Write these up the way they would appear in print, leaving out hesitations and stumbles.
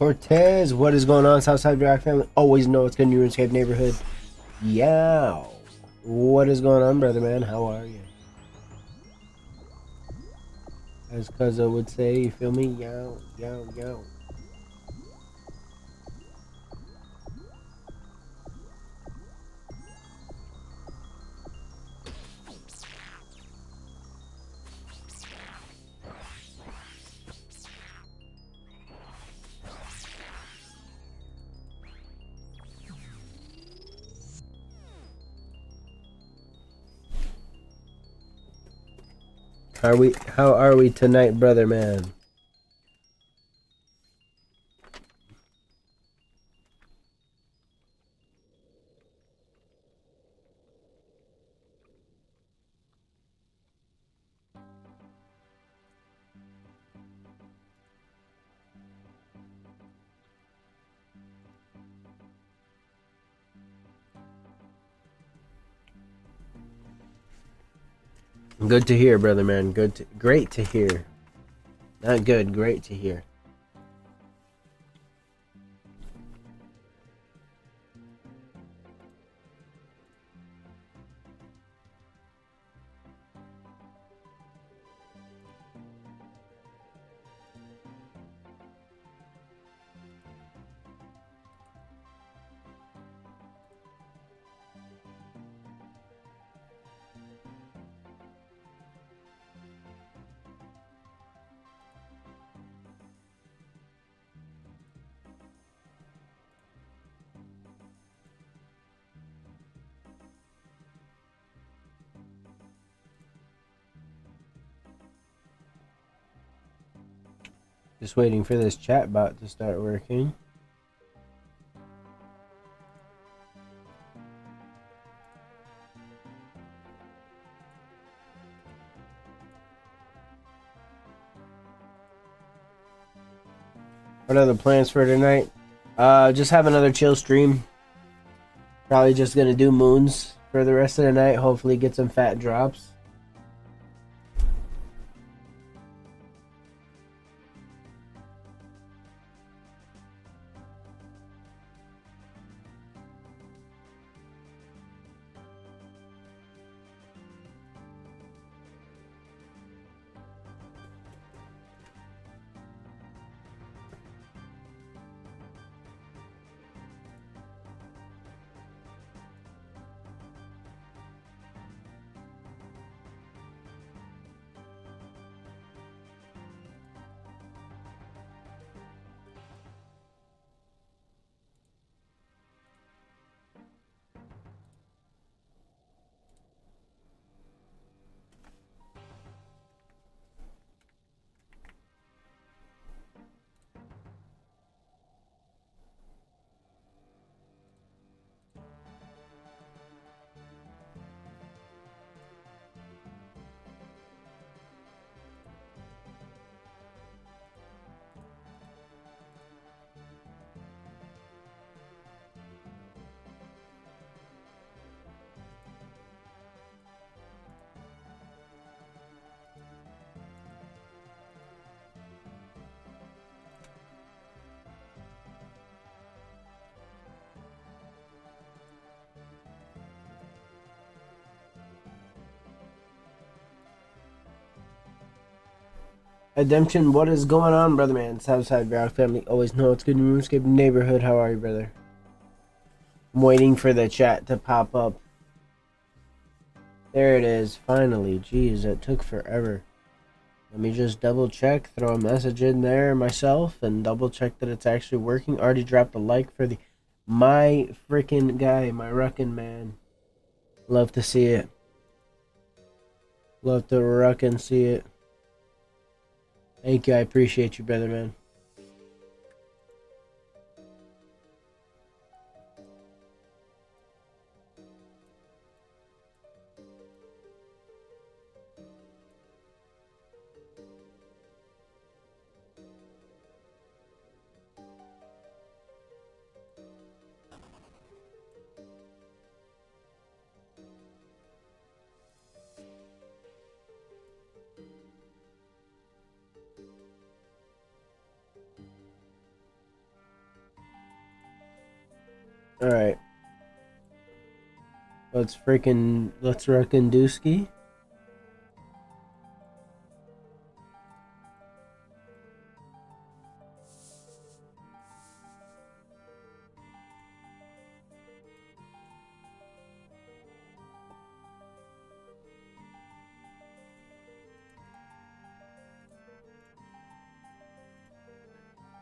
Cortez, what is going on, SouthSide Varrock Fam? Always know it's good in your RuneScape neighborhood. Yow. What is going on, brother man? How are you? As Cuzzo would say, you feel me? Yow, yow, yow. How are we tonight, brother man? Good to hear, brother man. Great to hear. Not good, great to hear. Just waiting for this chat bot to start working. What are the plans for tonight? Just have another chill stream. Probably just gonna do moons for the rest of the night. Hopefully get some fat drops. Redemption, what is going on, brother man? SouthSide Varrock family, always know it's good in RuneScape neighborhood. How are you, brother? I'm waiting for the chat to pop up. There it is, finally. Jeez, it took forever. Let me just double check, throw a message in there myself, and double check that it's actually working. Already dropped a like for the my freaking guy, my ruckin' man. Love to see it. Love to ruckin' see it. Thank you, I appreciate you, brother man. Alright. Let's ruckin' dooski.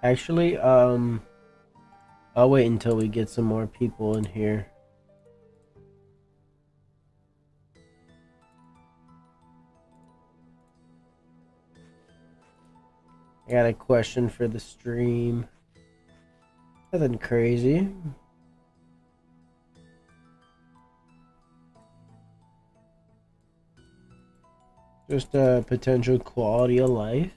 Actually, I'll wait until we get some more people in here. I got a question for the stream. Nothing crazy. Just a potential quality of life.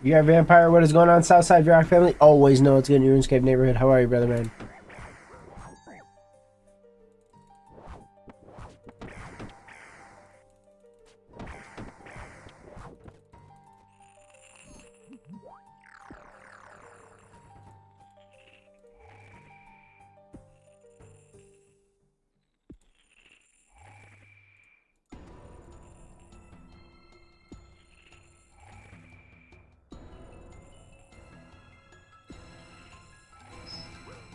You are a vampire. What is going on, SouthSide Varrock family? Always know it's good in your RuneScape neighborhood. How are you, brother man?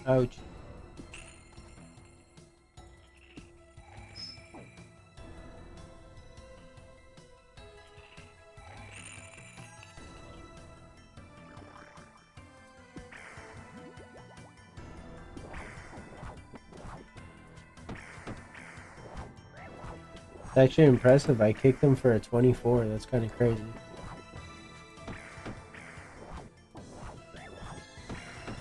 Ouch. It's actually impressive. I kicked him for a 24. That's kind of crazy.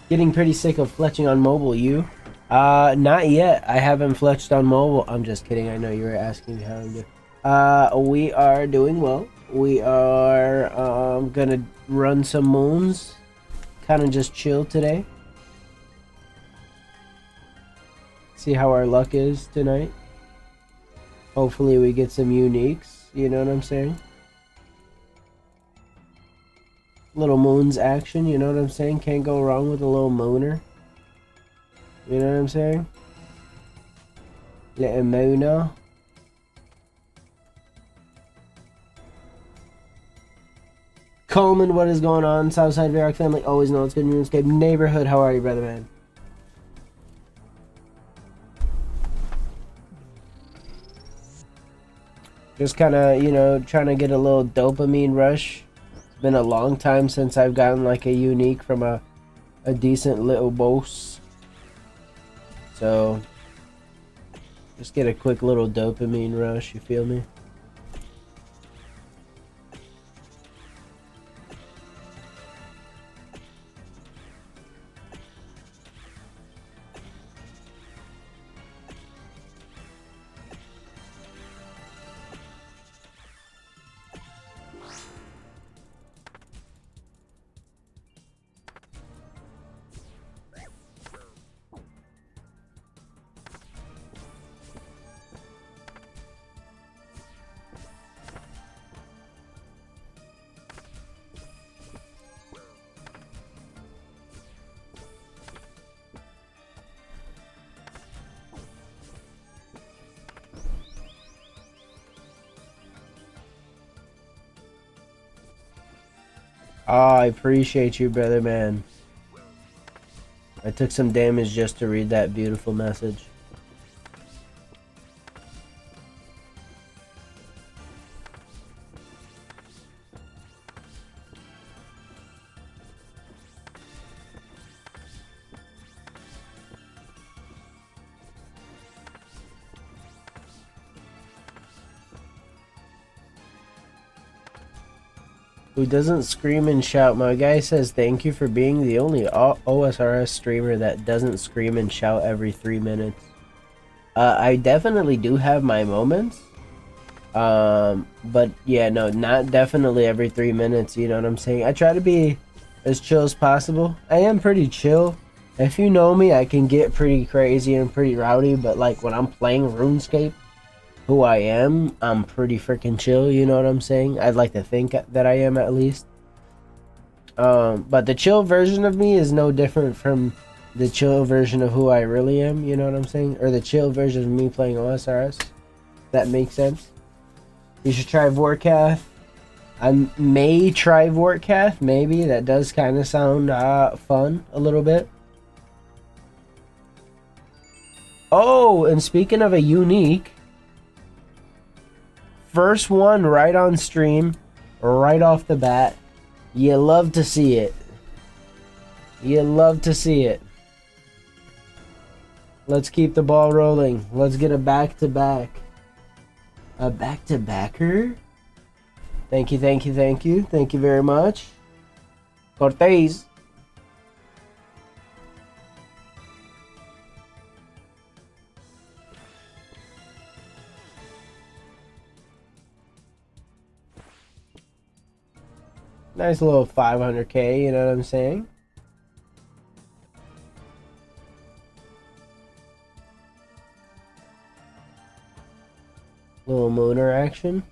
Getting pretty sick of fletching on mobile, you? Not yet. I haven't fletched on mobile. I'm just kidding. I know you were asking how I'm doing. We are doing well. We are gonna run some moons. Kind of just chill today. See how our luck is tonight. Hopefully we get some uniques. You know what I'm saying? Little moons action, you know what I'm saying? Can't go wrong with a little mooner. You know what I'm saying? Little mooner. Coleman, what is going on? Southside Varrock family, always know it's good. RuneScape neighborhood, how are you, brother man? Just kind of, you know, trying to get a little dopamine rush. It's been a long time since I've gotten like a unique from a decent little boss. So, just get a quick little dopamine rush, you feel me? Oh, I appreciate you, brother man. I took some damage just to read that beautiful message. Who doesn't scream and shout? My guy says thank you for being the only OSRS streamer that doesn't scream and shout every 3 minutes. I definitely do have my moments. But yeah, no, not definitely every 3 minutes, you know what I'm saying? I try to be as chill as possible. I am pretty chill. If you know me, I can get pretty crazy and pretty rowdy, but like when I'm playing RuneScape, who I am, I'm pretty freaking chill, you know what I'm saying? I'd like to think that I am at least. But the chill version of me is no different from the chill version of who I really am, you know what I'm saying? Or the chill version of me playing OSRS. That makes sense. You should try Vorkath. I may try Vorkath, maybe. That does kind of sound fun a little bit. Oh, and speaking of a unique, first one right on stream, right off the bat. You love to see it. You love to see it. Let's keep the ball rolling. Let's get a back-to-back. A back-to-backer? Thank you, thank you, thank you. Thank you very much. Cortez. Nice little 500k, you know what I'm saying? Little mooner action.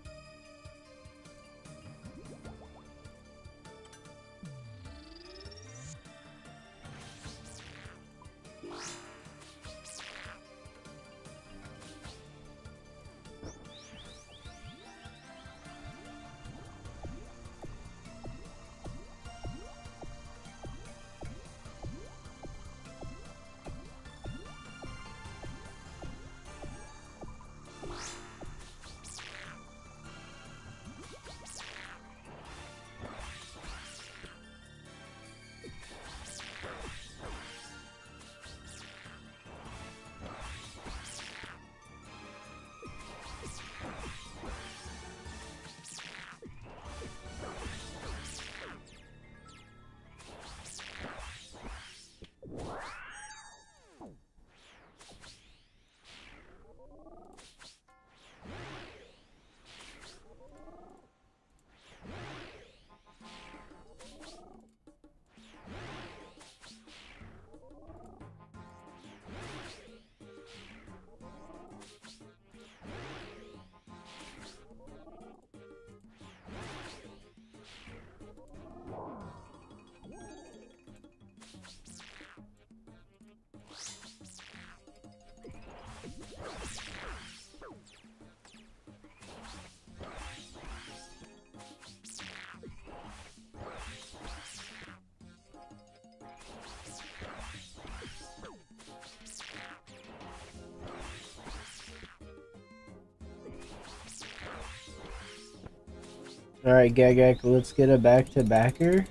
Alright, Gagak, let's get a back-to-backer.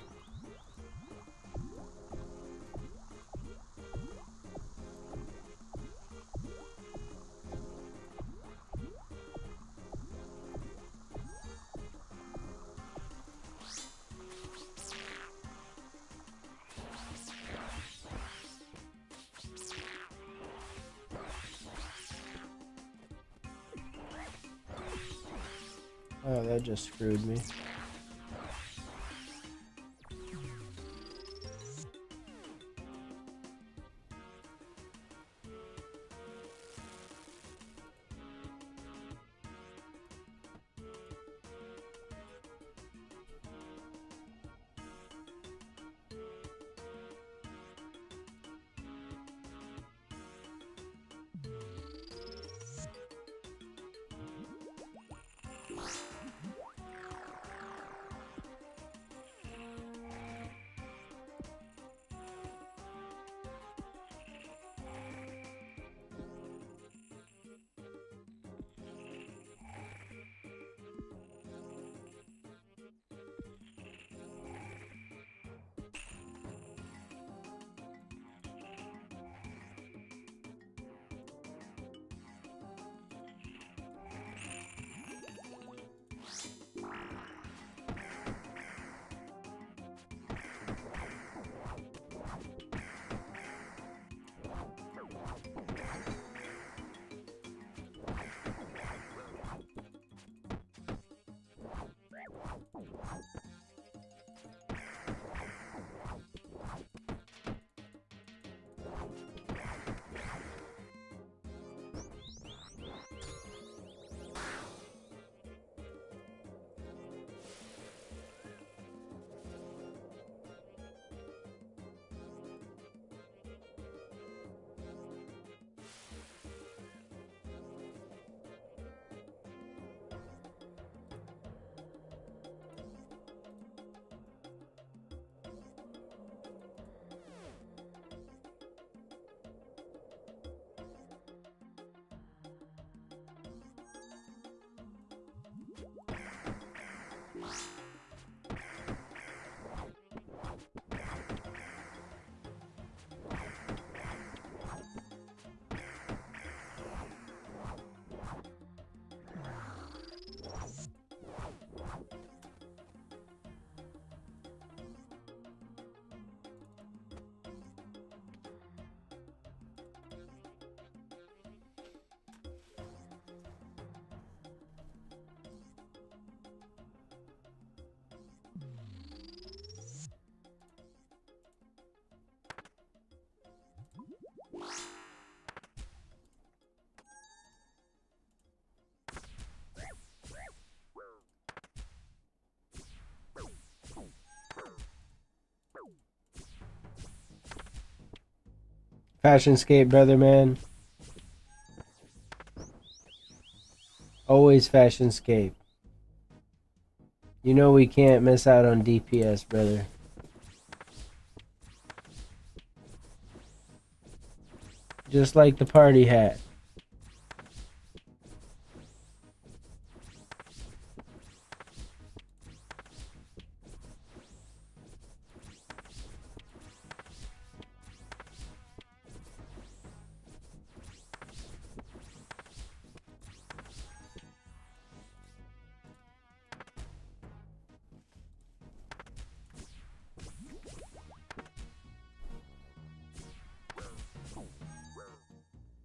Oh, that just screwed me. Fashionscape, brother, man. Always Fashionscape. You know we can't miss out on DPS, brother. Just like the party hat.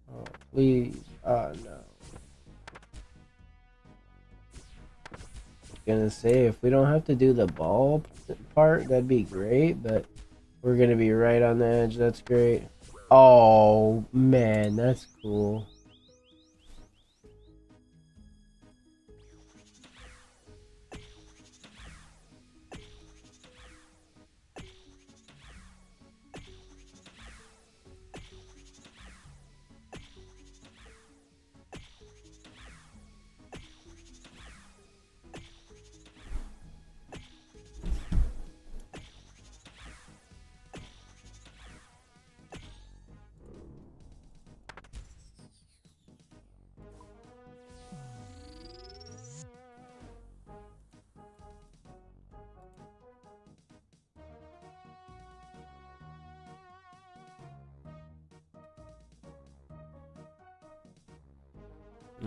Oh, please. Oh, no. Gonna say, if we don't have to do the ball part, that'd be great, but we're gonna be right on the edge. That's great. Oh, man, that's cool.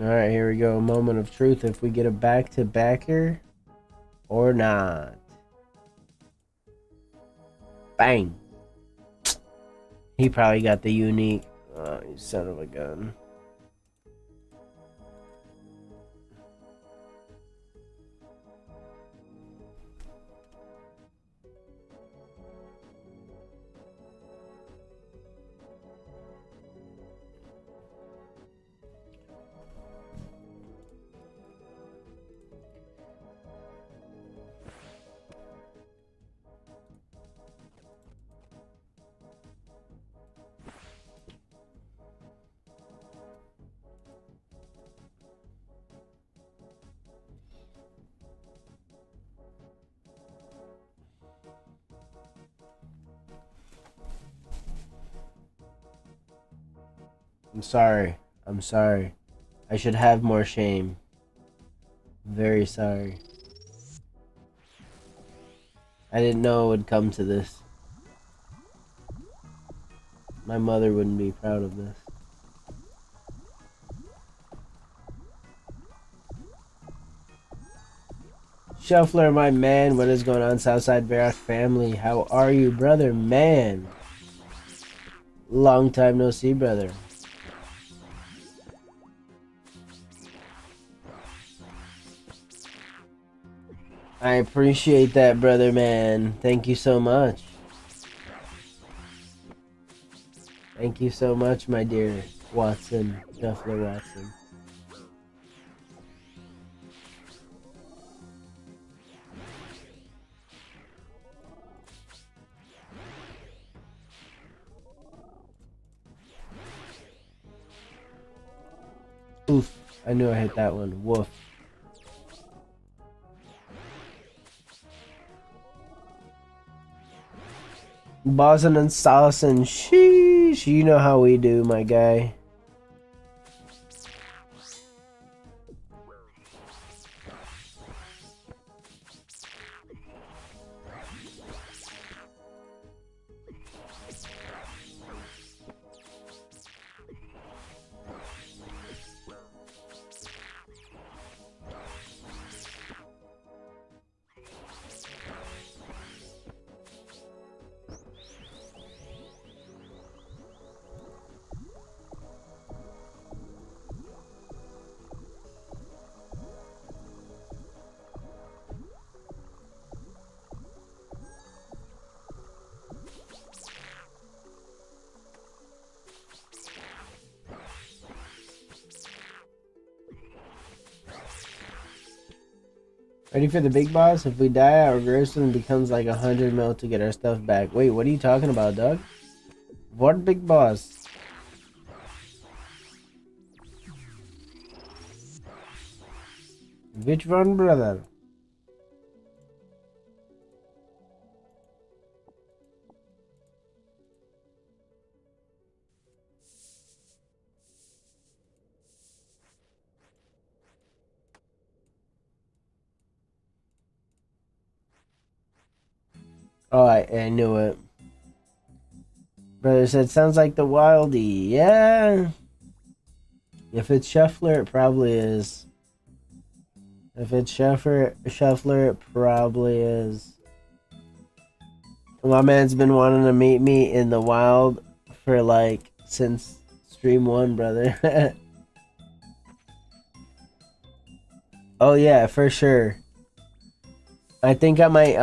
Alright, here we go. Moment of truth. If we get a back-to-backer or not. Bang. He probably got the unique. Oh, you son of a gun. I'm sorry. I'm sorry. I should have more shame. Very sorry. I didn't know it would come to this. My mother wouldn't be proud of this. Shuffler, my man, what is going on, SouthSide Varrock family? How are you, brother? Man. Long time no see, brother. I appreciate that, brother, man. Thank you so much. Thank you so much, my dear Watson, Shuffler Watson. Oof, I knew I hit that one. Woof. Bosin and Saucin, sheesh, you know how we do, my guy. Ready for the big boss? If we die, our gravestone becomes like 100 mil to get our stuff back. Wait, what are you talking about, Doug? What big boss? Which one, brother? Oh, I knew it. Brother said, sounds like the Wildie. Yeah. If it's Shuffler, it probably is. If it's Shuffler, it probably is. My man's been wanting to meet me in the wild for like since stream 1, brother. Oh yeah, for sure. I think I might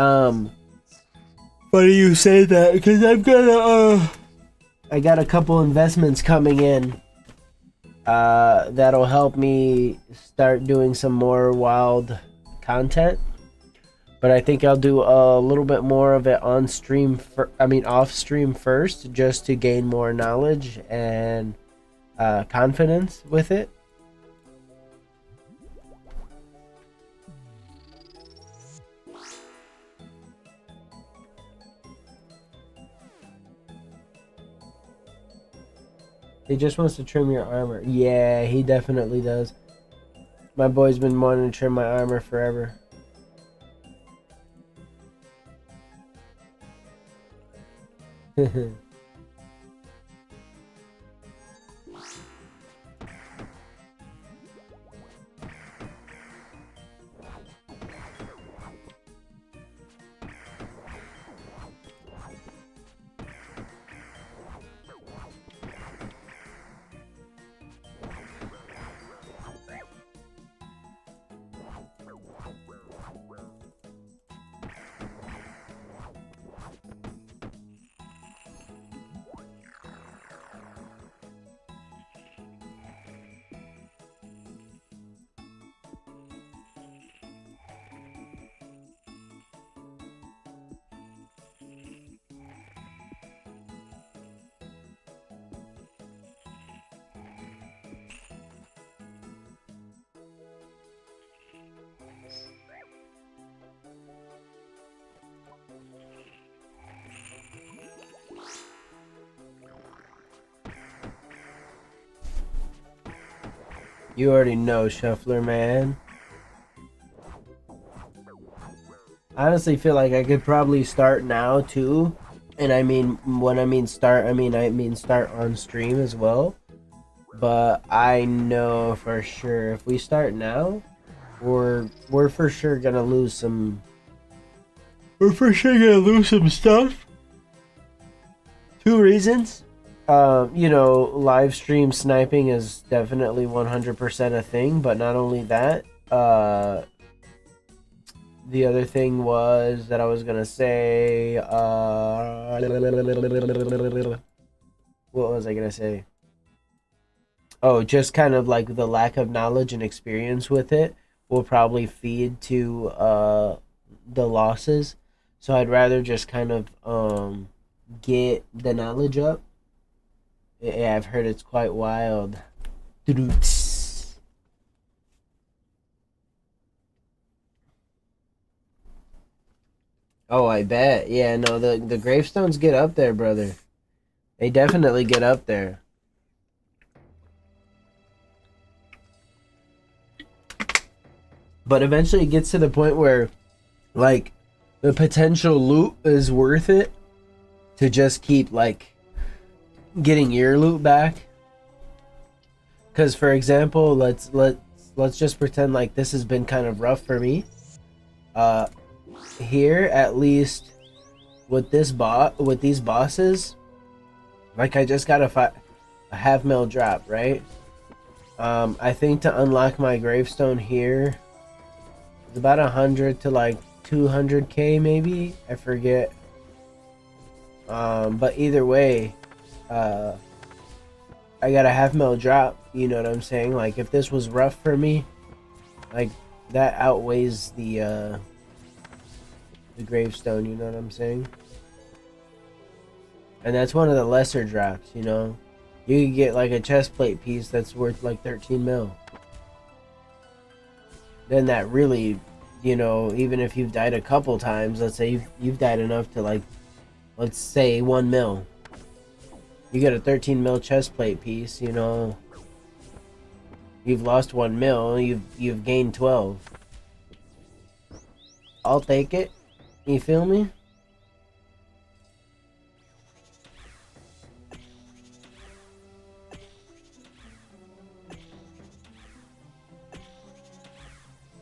funny you say that because I've got I got a couple investments coming in that'll help me start doing some more wild content. But I think I'll do a little bit more of it on stream off stream first, just to gain more knowledge and confidence with it. He just wants to trim your armor. Yeah, he definitely does. My boy's been wanting to trim my armor forever. You already know, Shuffler, man. I honestly feel like I could probably start now too. And I mean, when I mean start, I mean start on stream as well. But I know for sure if we start now, we're for sure gonna lose some. We're for sure gonna lose some stuff. Two reasons. You know, live stream sniping is definitely 100% a thing, but not only that, the other thing was that I was gonna say, what was I gonna say? Oh, just kind of like the lack of knowledge and experience with it will probably feed to the losses. So I'd rather just kind of get the knowledge up. Yeah, I've heard it's quite wild. Oh, I bet. Yeah, no, the gravestones get up there, brother. They definitely get up there. But eventually it gets to the point where, like, the potential loot is worth it to just keep, like, getting your loot back. Because, for example, let's just pretend like this has been kind of rough for me. Here, at least, with these bosses, like, I just got a half mil drop, right? I think to unlock my gravestone here, it's about 100 to like 200k maybe. I forget. But either way, I got a half mil drop. You know what I'm saying? Like, if this was rough for me, like, that outweighs the gravestone. You know what I'm saying? And that's one of the lesser drops. You know, you could get like a chest plate piece that's worth like 13 mil. Then that really, you know, even if you've died a couple times, let's say you've died enough to, like, let's say 1 mil. You get a 13 mil chest plate piece, you know. You've lost 1 mil, you've gained 12. I'll take it. You feel me?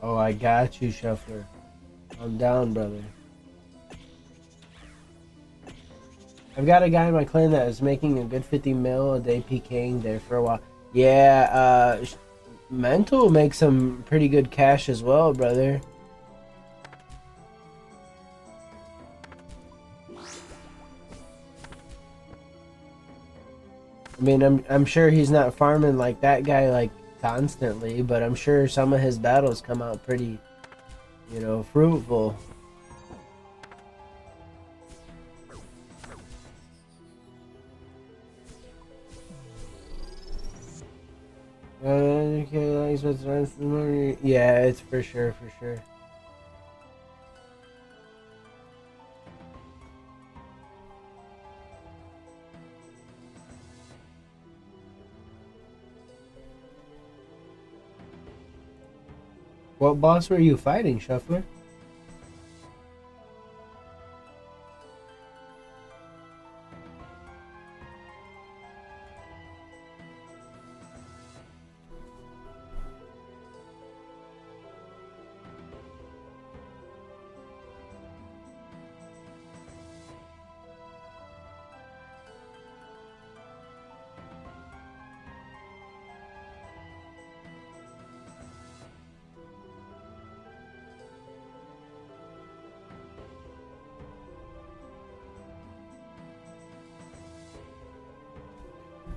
Oh, I got you, Shuffler. I'm down, brother. I've got a guy in my clan that is making a good 50 mil a day PKing there for a while. Yeah, Mental makes some pretty good cash as well, brother. I mean, I'm sure he's not farming like that guy, like, constantly, but I'm sure some of his battles come out pretty, you know, fruitful. Yeah, it's for sure, for sure. What boss were you fighting, Shuffler?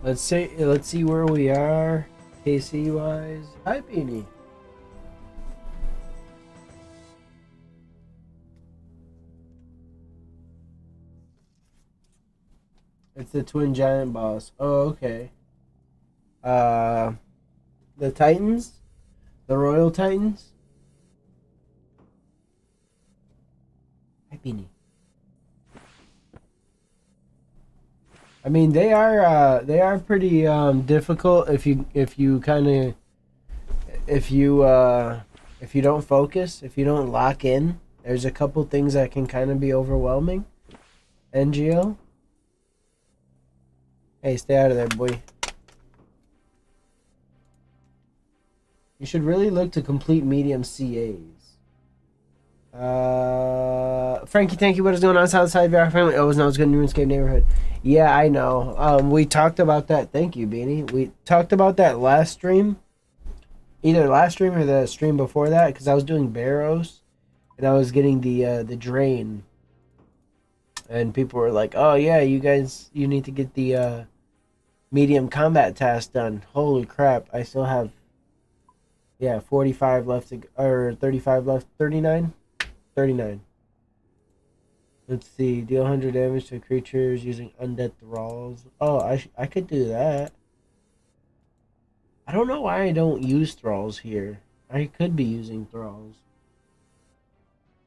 Let's see where we are, KC wise. Hi, Beanie. It's the Twin Giant boss. Oh, okay. The Titans, the Royal Titans. Hi, Beanie. I mean, they are pretty difficult if you kind of if you don't focus, if you don't lock in, there's a couple things that can kind of be overwhelming. NGO. Hey, stay out of there, boy. You should really look to complete medium CAs. Frankie, thank you. What is going on, SouthSide Varrock Family? Always knows good in RuneScape neighborhood. Yeah, I know. We talked about that. Thank you, Beanie. We talked about that last stream. Either last stream or the stream before that, because I was doing Barrows, and I was getting the drain. And people were like, "Oh yeah, you need to get the medium combat task done." Holy crap! I still have 45 left or 35 left. 39. Let's see. Deal 100 damage to creatures using undead thralls. Oh, I could do that. I don't know why I don't use thralls here. I could be using thralls.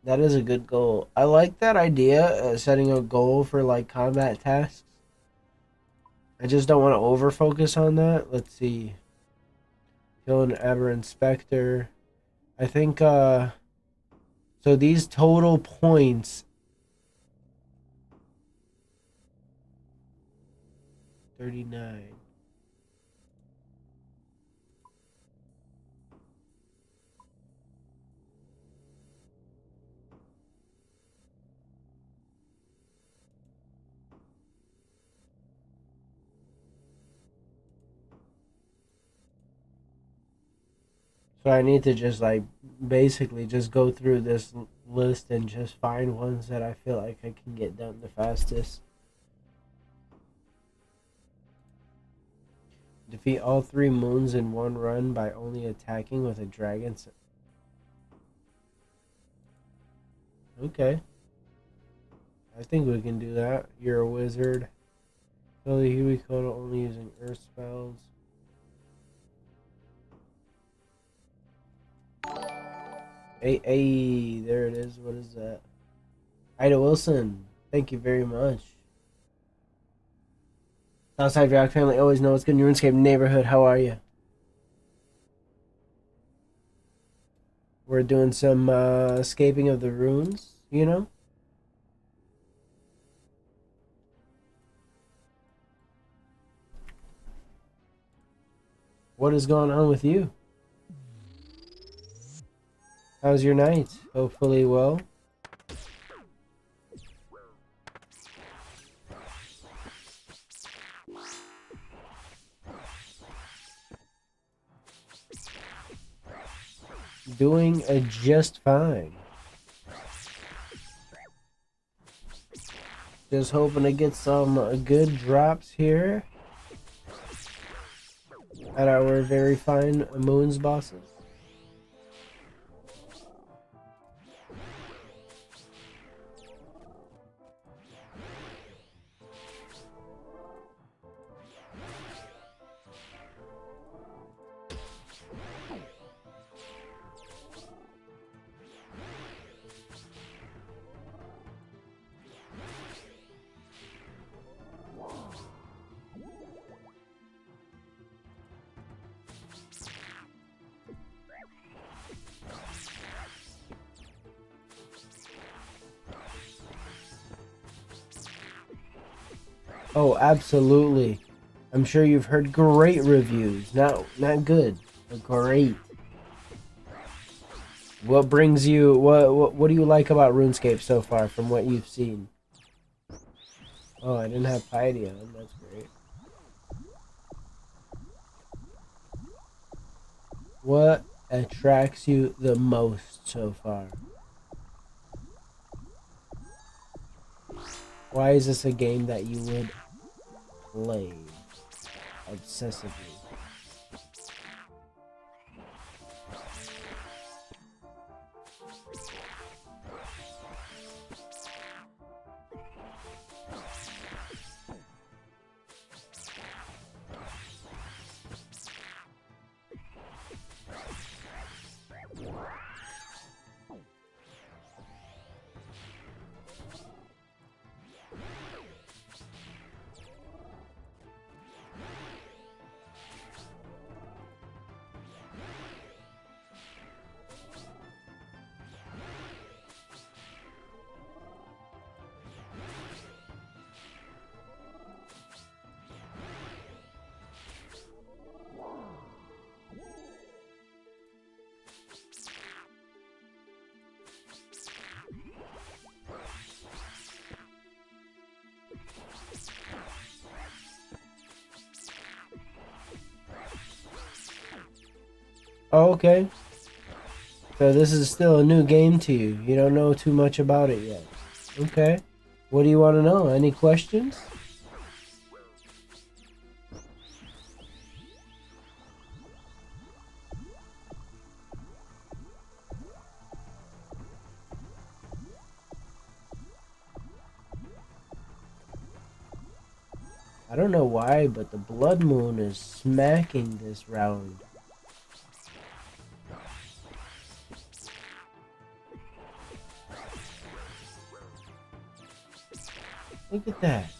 That is a good goal. I like that idea, setting a goal for like combat tasks. I just don't want to over focus on that. Let's see. Kill an aberrant specter. I think so these total points 39. So I need to just like basically just go through this list and just find ones that I feel like I can get done the fastest. Defeat all 3 moons in one run by only attacking with a dragon. Okay. I think we can do that. You're a wizard. Kill the Huey code only using earth spells. Hey, there it is. What is that? Ida Wilson. Thank you very much. SouthSide Varrock Family always know what's good in your RuneScape neighborhood. How are you? We're doing some escaping of the runes, you know? What is going on with you? How's your night? Hopefully well. Doing just fine. Just hoping to get some good drops here at our very fine Moons bosses. Oh, absolutely. I'm sure you've heard great reviews. Not good, but great. What brings you what do you like about RuneScape so far from what you've seen? Oh, I didn't have piety on. That's great. What attracts you the most so far? Why is this a game that you would play obsessively? Oh, okay. So this is still a new game to you. You don't know too much about it yet. Okay. What do you want to know? Any questions? I don't know why, but the blood moon is smacking this round. Look at that.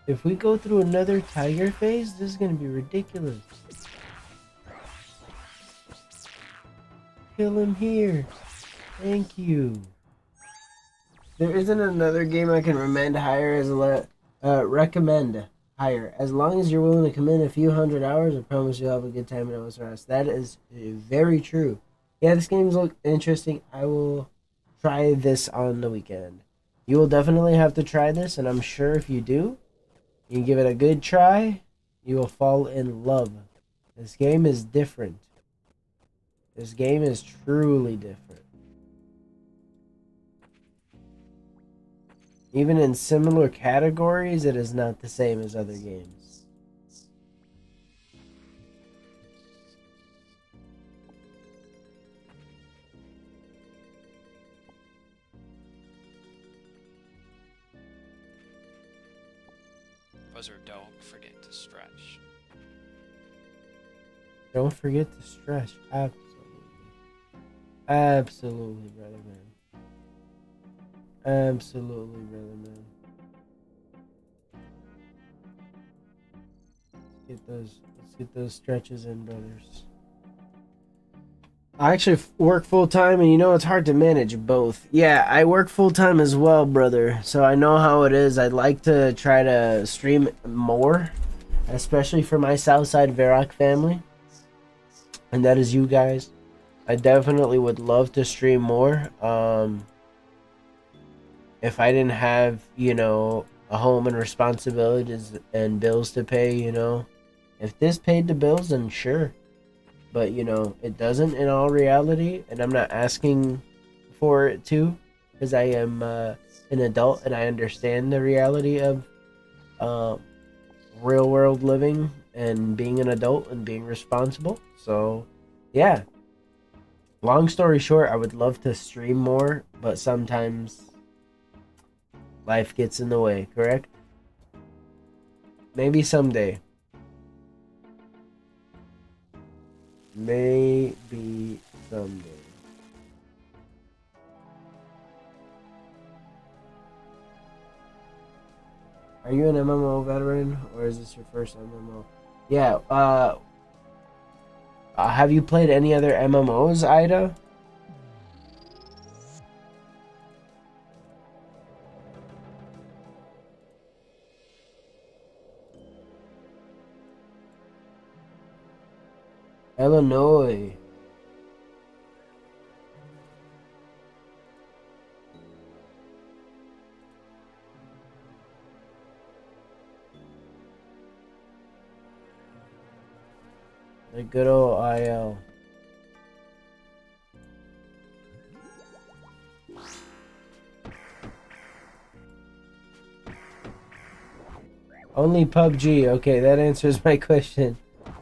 If we go through another tiger phase, this is going to be ridiculous. Kill him here. Thank you. There isn't another game I can recommend higher. As long as you're willing to commit a few hundred hours, I promise you'll have a good time in OSRS. That is very true. Yeah, this game's look interesting. I will try this on the weekend. You will definitely have to try this, and I'm sure if you do, you give it a good try, you will fall in love. This game is different. This game is truly different. Even in similar categories, it is not the same as other games. Buzzer, don't forget to stretch. Don't forget to stretch. Absolutely. Absolutely, brother man. Absolutely, brother man. Let's get those stretches in, brothers. I actually work full time, and you know it's hard to manage both. Yeah, I work full time as well, brother. So I know how it is. I'd like to try to stream more, especially for my SouthSide Varrock family, and that is you guys. I definitely would love to stream more. If I didn't have, you know, a home and responsibilities and bills to pay, you know, if this paid the bills, then sure. But, you know, it doesn't in all reality, and I'm not asking for it to, because I am an adult and I understand the reality of real world living and being an adult and being responsible. So, yeah. Long story short, I would love to stream more, but sometimes life gets in the way, correct? Maybe someday. Maybe someday. Are you an MMO veteran, or is this your first MMO? Yeah, have you played any other MMOs, Ida? Illinois. The good old IL. Only PUBG. Okay, that answers my question.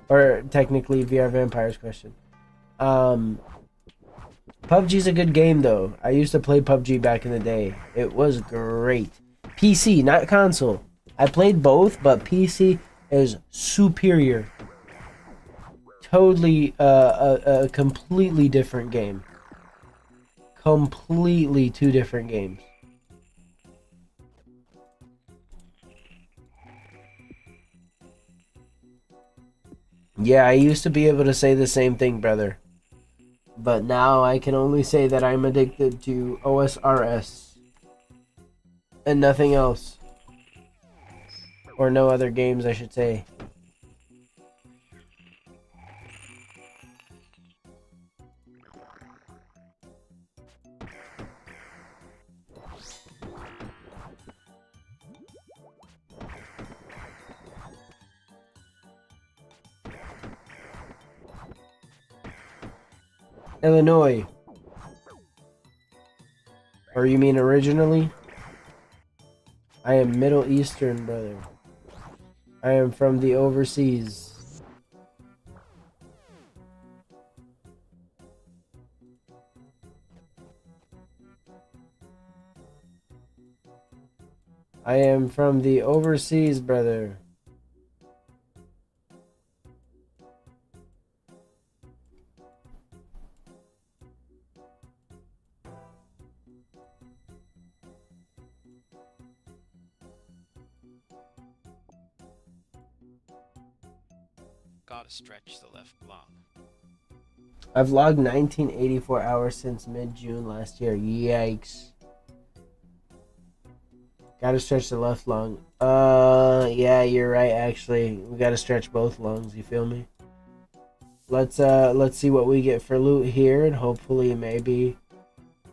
Or technically VR Vampire's question. PUBG's a good game though. I used to play PUBG back in the day. It was great. PC, not console. I played both, but PC is superior. Totally a completely different game. Completely two different games. Yeah, I used to be able to say the same thing, brother. But now I can only say that I'm addicted to OSRS. And nothing else. Or no other games, I should say. Illinois. Or you mean originally? I am Middle Eastern, brother. I am from the overseas. I am from the overseas, brother. Gotta stretch the left lung. I've logged 1984 hours since mid-June last year. Yikes. Gotta stretch the left lung. Yeah, you're right, actually. We gotta stretch both lungs, you feel me? Let's see what we get for loot here, and hopefully maybe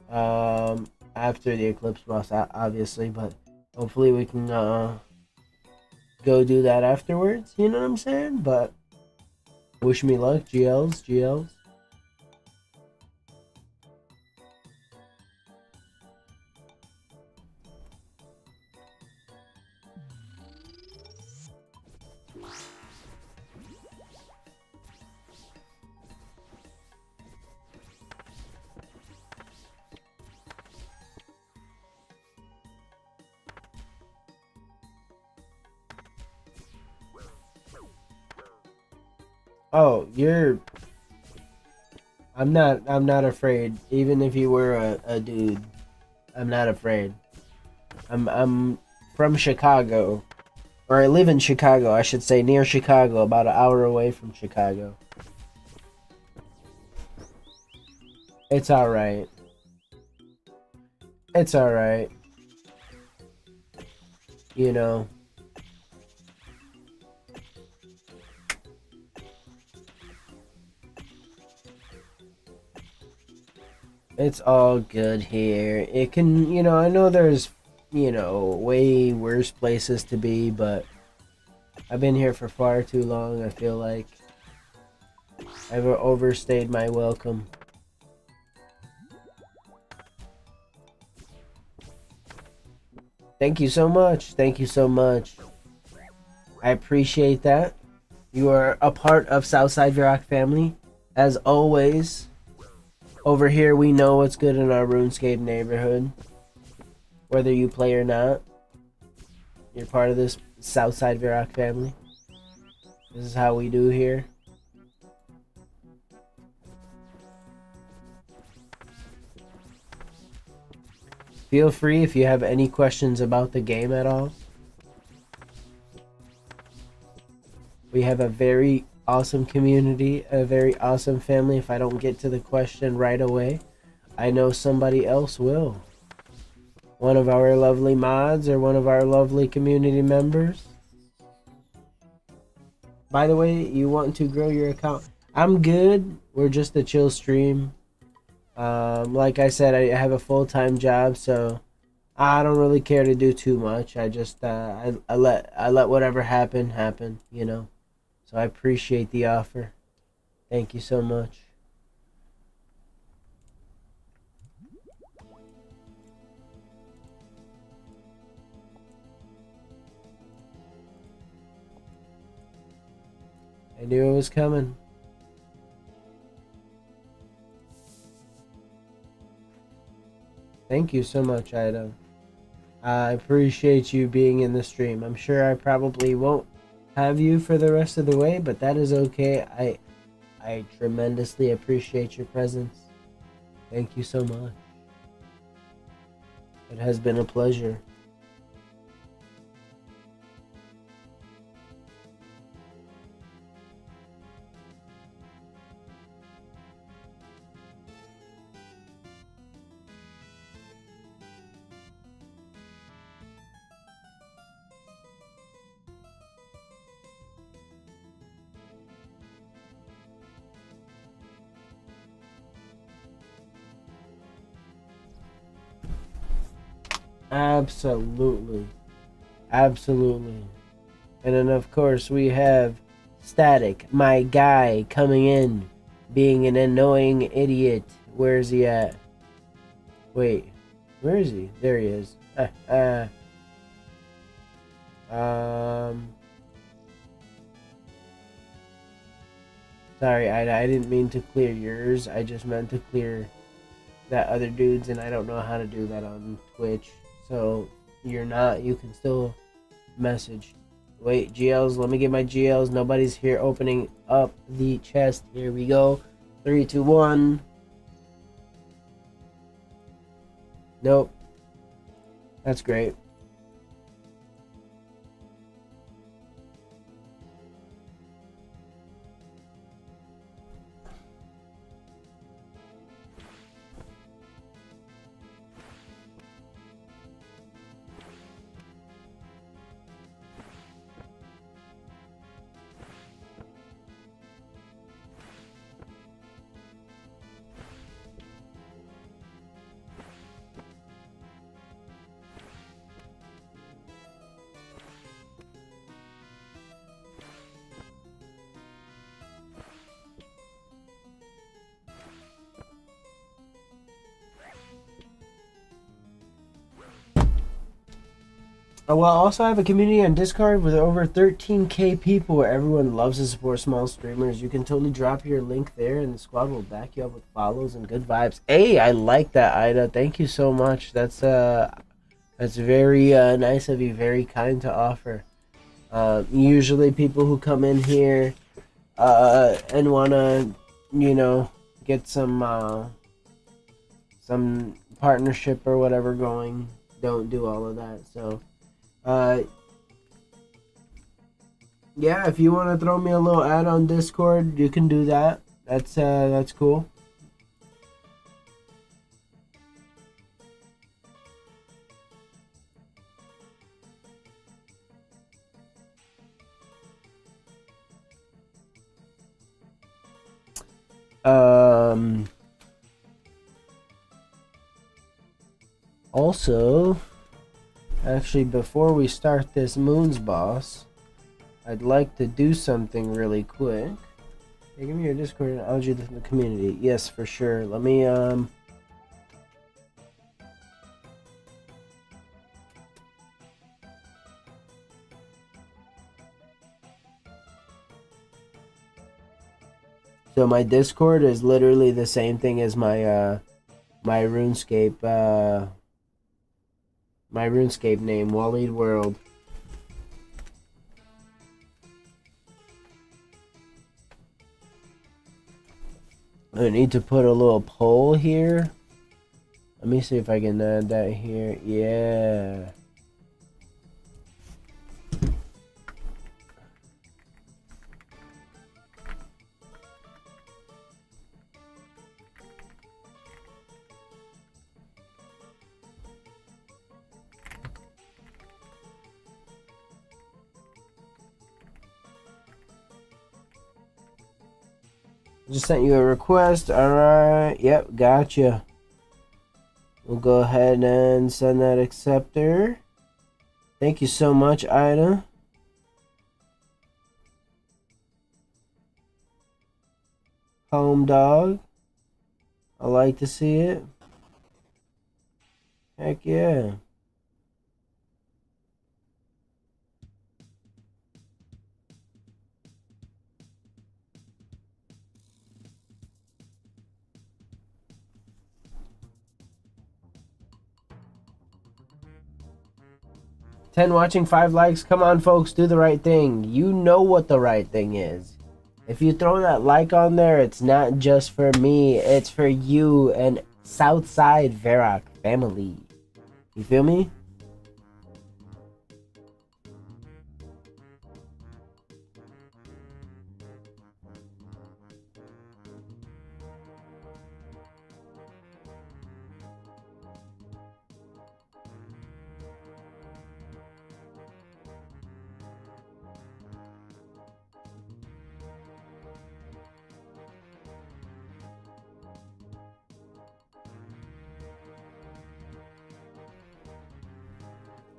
after the Eclipse boss, obviously, but hopefully we can go do that afterwards, you know what I'm saying? But wish me luck, GLs. Oh, I'm not afraid. Even if you were a dude, I'm not afraid. I'm from Chicago. Or I live in Chicago, I should say, near Chicago, about an hour away from Chicago. It's alright. It's alright. You know. It's all good here. It can, you know, I know there's, you know, way worse places to be, but I've been here for far too long, I feel like. I've overstayed my welcome. Thank you so much. Thank you so much. I appreciate that. You are a part of SouthSide Varrock family. As always, over here we know what's good in our RuneScape neighborhood. Whether you play or not, you're part of this SouthSide Varrock family. This is how we do here. Feel free if you have any questions about the game at all. We have a very awesome community, a very awesome family. If I don't get to the question right away, I know somebody else will. One of our lovely mods or one of our lovely community members. By the way, you want to grow your account? I'm good. We're just a chill stream. Like I said, I have a full-time job, so I don't really care to do too much. I just I let whatever happen, you know. So I appreciate the offer. Thank you so much. I knew it was coming. Thank you so much, Ida. I appreciate you being in the stream. I'm sure I probably won't have you for the rest of the way, but that is okay. I tremendously appreciate your presence. Thank you so much. It has been a pleasure. Absolutely. Absolutely. And then of course we have Static, my guy, coming in being an annoying idiot. Where is he at? Wait, where is he? There he is. Sorry, I didn't mean to clear yours. I just meant to clear that other dude's, and I don't know how to do that on Twitch. So you can still message. Wait, GLs, let me get my GLs. Nobody's here opening up the chest. Here we go. 3, 2, 1. Nope. That's great. Well, also I have a community on Discord with over 13k people where everyone loves to support small streamers. You can totally drop your link there and the squad will back you up with follows and good vibes. Hey, I like that, Ida. Thank you so much. That's very nice of you. Very kind to offer. Usually people who come in here and wanna, get some partnership or whatever going, don't do all of that. So yeah, if you want to throw me a little ad on Discord, you can do that. That's cool. Also, actually, before we start this Moon's Boss, I'd like to do something really quick. Hey, give me your Discord and I'll do the community. Yes, for sure. Let me So my Discord is literally the same thing as my my RuneScape name, Waleed World. I need to put a little poll here. Let me see if I can add that here. Yeah. Just sent you a request. Alright. Yep, gotcha. We'll go ahead and send that acceptor. Thank you so much, Ida. Home dog. I like to see it. Heck yeah. Ten watching, 5 likes. Come on, folks, do the right thing. You know what the right thing is. If you throw that like on there, it's not just for me. It's for you and SouthSide Varrock family. You feel me?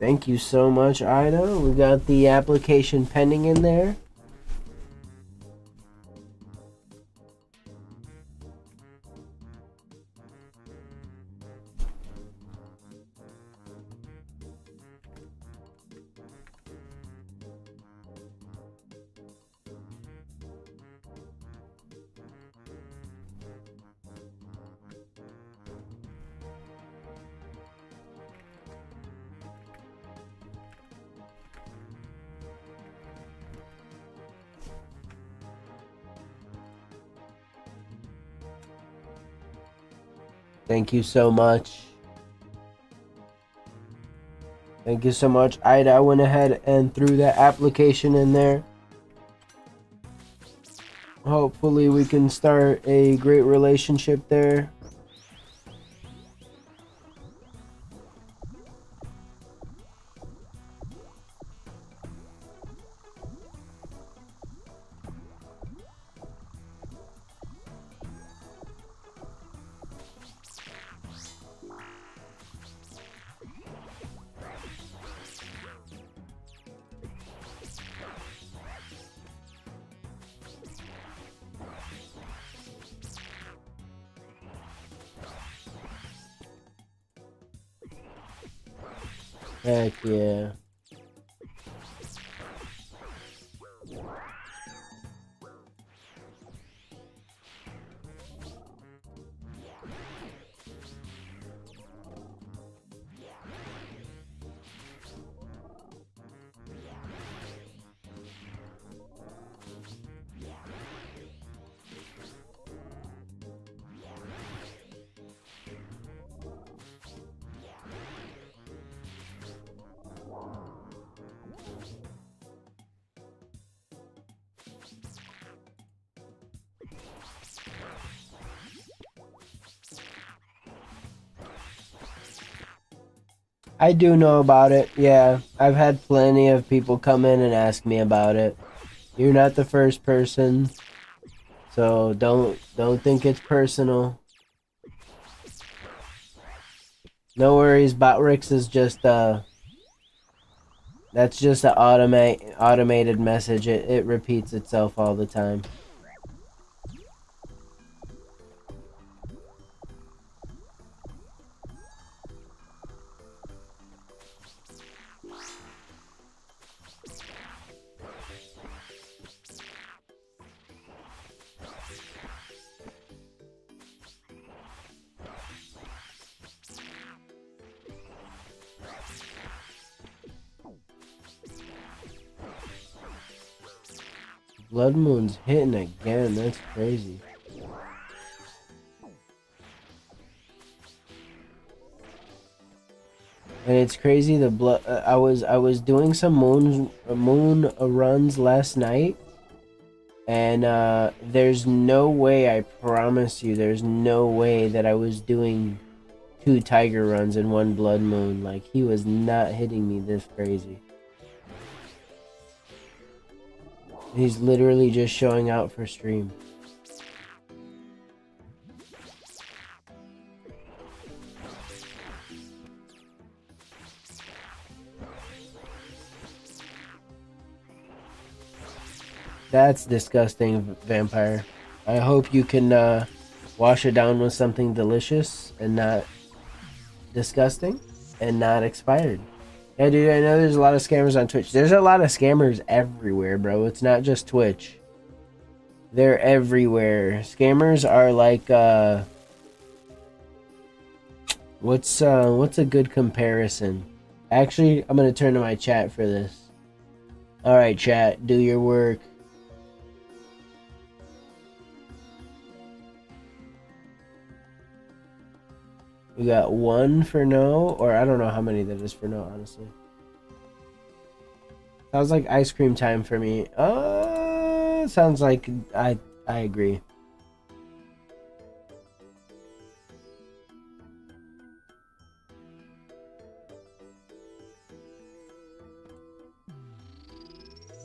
Thank you so much, Ida. We got the application pending in there. Thank you so much. Thank you so much. I went ahead and threw that application in there. Hopefully we can start a great relationship there. Heck yeah. I do know about it. Yeah, I've had plenty of people come in and ask me about it. You're not the first person, so don't think it's personal. No worries, Botrix is just that's just an automated message. It repeats itself all the time. Blood Moon's hitting again. That's crazy. And it's crazy. The blood. I was doing some moon runs last night, and there's no way. I promise you, there's no way that I was doing 2 tiger runs in 1 blood moon. Like, he was not hitting me this crazy. He's literally just showing out for stream. That's disgusting, Vampire. I hope you can wash it down with something delicious and not disgusting and not expired. Yeah, dude, I know there's a lot of scammers on Twitch. There's a lot of scammers everywhere, bro. It's not just Twitch. They're everywhere. Scammers are like, what's a good comparison? Actually, I'm gonna turn to my chat for this. Alright, chat, do your work. We got 1 for no, or I don't know how many that is for no, honestly. Sounds like ice cream time for me. Sounds like I agree.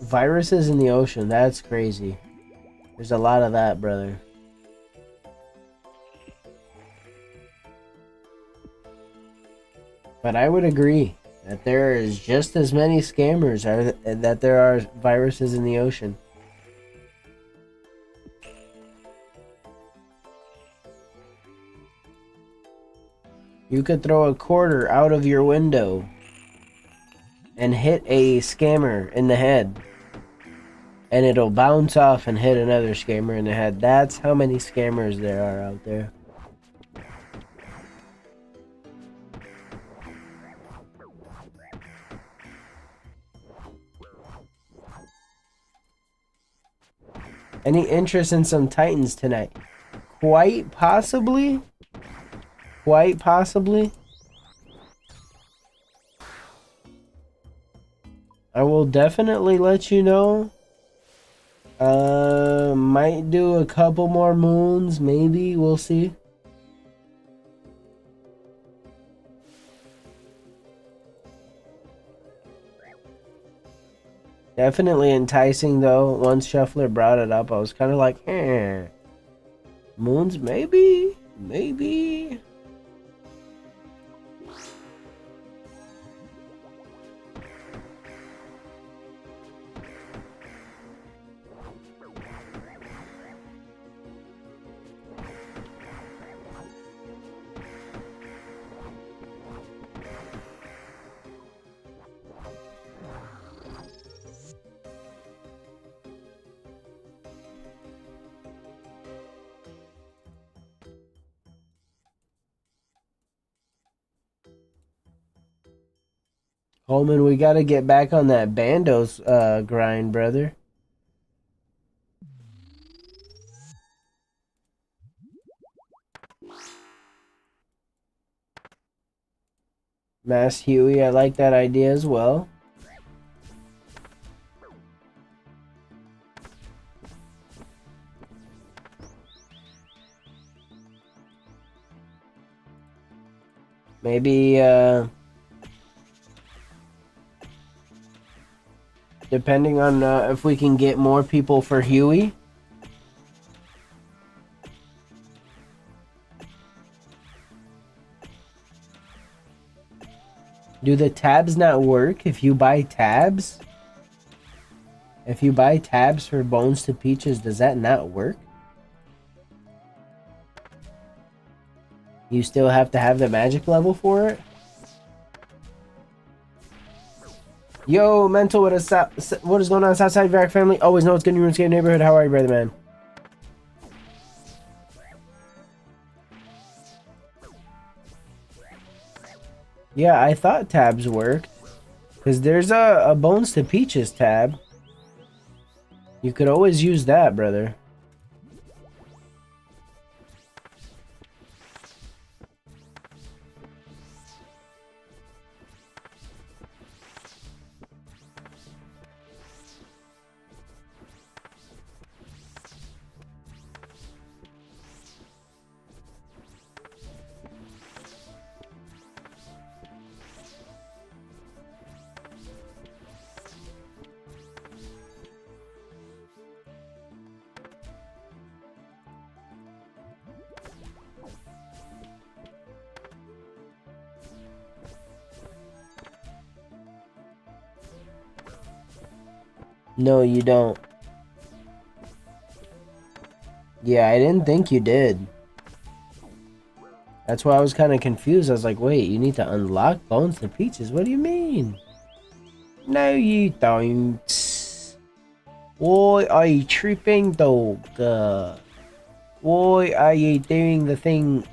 Viruses in the ocean, that's crazy. There's a lot of that, brother. But I would agree that there is just as many scammers that there are viruses in the ocean. You could throw a quarter out of your window and hit a scammer in the head, and it'll bounce off and hit another scammer in the head. That's how many scammers there are out there. Any interest in some Titans tonight? Quite possibly. quite possibly. I will definitely let you know. Might do a couple more moons, maybe. We'll see. Definitely enticing though. Once Shuffler brought it up, I was kind of like, moons, maybe, maybe. Holman, we gotta get back on that bandos grind, brother. Mass Huey, I like that idea as well. Maybe, depending on if we can get more people for Huey. Do the tabs not work if you buy tabs? If you buy tabs for Bones to Peaches, does that not work? You still have to have the magic level for it? Yo, Mental, what is going on, SouthSide Varrock family? Always know it's good in your RuneScape neighborhood. How are you, brother man? Yeah, I thought tabs worked. Because there's a Bones to Peaches tab. You could always use that, brother. No, you don't. Yeah, I didn't think you did. That's why I was kind of confused. I was like, wait, you need to unlock Bones to Peaches? What do you mean? No, you don't. Why are you tripping, dog? Why are you doing the thing?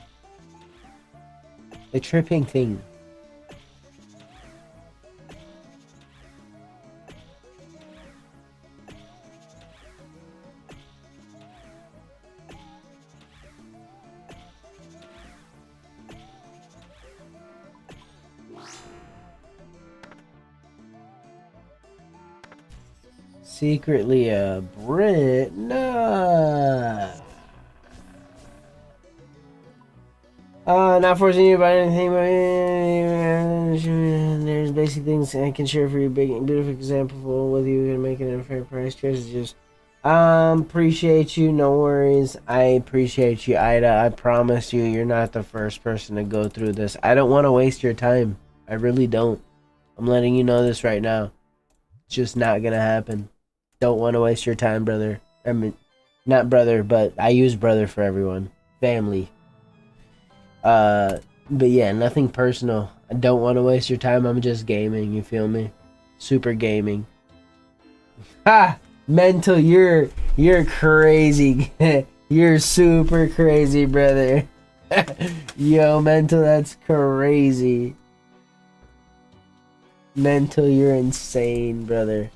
The tripping thing. Secretly a Brit? Nah. Not forcing you to buy anything, but there's basic things I can share for you. Big, beautiful example with you and make it at a fair price. Just, appreciate you. No worries. I appreciate you, Ida. I promise you, you're not the first person to go through this. I don't want to waste your time. I really don't. I'm letting you know this right now. It's just not gonna happen. Don't want to waste your time, brother. I mean, not brother, but I use brother for everyone. Family. But yeah, nothing personal. I don't want to waste your time. I'm just gaming, you feel me? Super gaming. Ha! Mental, you're crazy. You're super crazy, brother. Yo, Mental, that's crazy. Mental, you're insane, brother.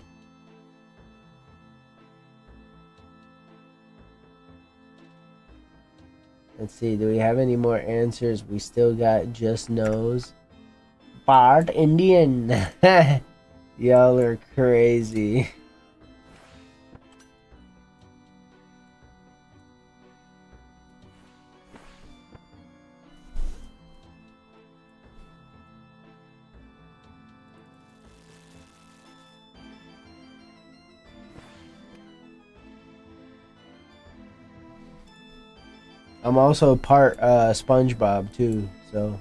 Let's see. Do we have any more answers? We still got just knows. Part Indian. Y'all are crazy. I'm also part SpongeBob too, so.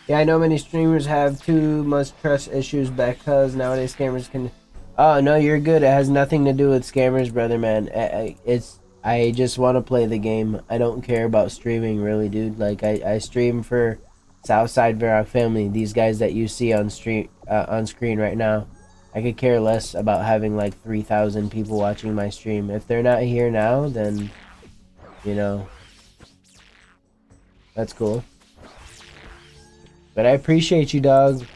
Yeah, I know many streamers have too much trust issues because nowadays scammers can. Oh no, you're good. It has nothing to do with scammers, brother, man. I just want to play the game. I don't care about streaming, really, dude. Like I stream for SouthSide Varrock Family. These guys that you see on screen right now. I could care less about having like 3,000 people watching my stream. If they're not here now, then you know that's cool. But I appreciate you, dog.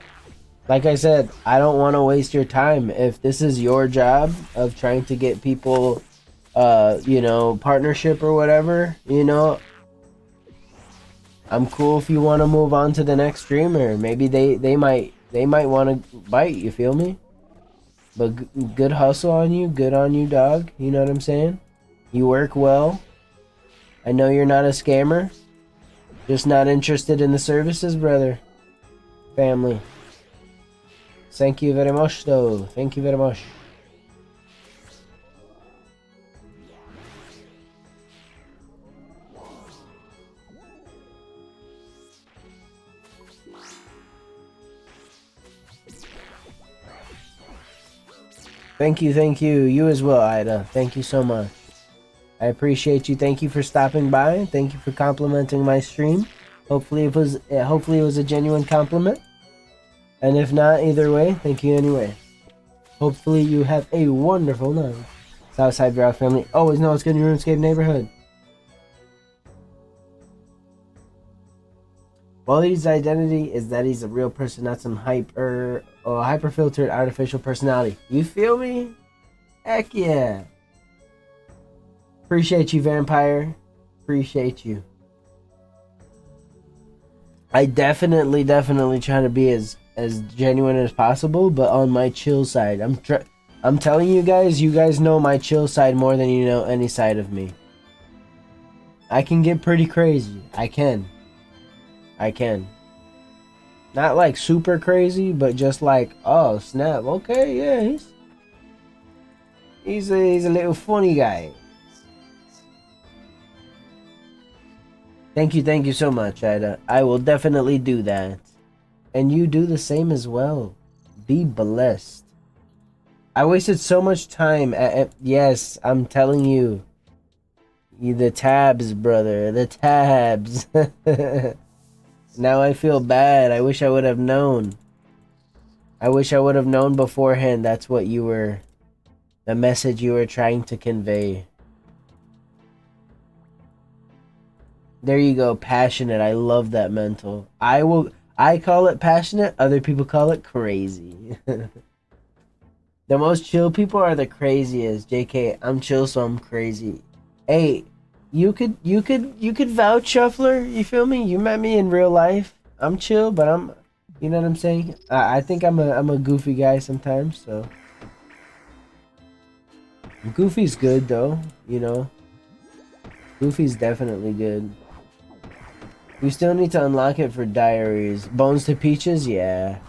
Like I said, I don't want to waste your time. If this is your job of trying to get people, you know, partnership or whatever, you know, I'm cool if you want to move on to the next streamer. Maybe they might want to bite. You feel me? But good hustle on you. Good on you, dog. You know what I'm saying? You work well. I know you're not a scammer. Just not interested in the services, brother. Family. Thank you very much, though. Thank you very much. Thank you, thank you. You as well, Ida. Thank you so much. I appreciate you. Thank you for stopping by. Thank you for complimenting my stream. Hopefully it was a genuine compliment. And if not, either way, thank you anyway. Hopefully you have a wonderful night. SouthSide Varrock Family. Always know it's good in your RuneScape neighborhood. Wally's identity is that he's a real person, not some hyper-filtered artificial personality. You feel me? Heck yeah. Appreciate you, Vampire. Appreciate you. I definitely try to be as genuine as possible, but on my chill side. I'm telling you guys know my chill side more than you know any side of me. I can get pretty crazy. I can. Not like super crazy, but just like, oh snap, okay, yeah, he's a little funny guy. Thank you so much, Ida. I will definitely do that. And you do the same as well. Be blessed. I wasted so much time yes, I'm telling you. The tabs, brother. The tabs. Now I feel bad. I wish I would have known. I wish I would have known beforehand that's what you were... the message you were trying to convey. There you go, passionate. I love that mental. I call it passionate, other people call it crazy. The most chill people are the craziest. JK, I'm chill, so I'm crazy. Hey, you could vouch, Shuffler, you feel me? You met me in real life. I'm chill, but I'm, you know what I'm saying? I think I'm a goofy guy sometimes, so. Goofy's good though, you know. Goofy's definitely good. We still need to unlock it for diaries. Bones to Peaches? Yeah.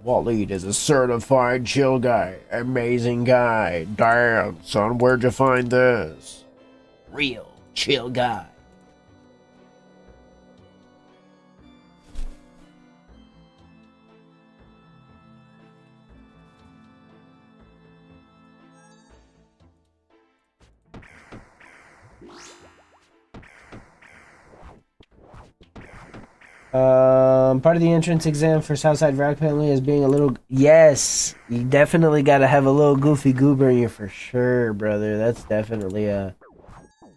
Waleed is a certified chill guy. Amazing guy. Damn, son, where'd you find this? Real chill guy. Part of the entrance exam for SouthSide Varrock family is being a little. Yes, you definitely got to have a little goofy goober in you for sure, brother. That's definitely a.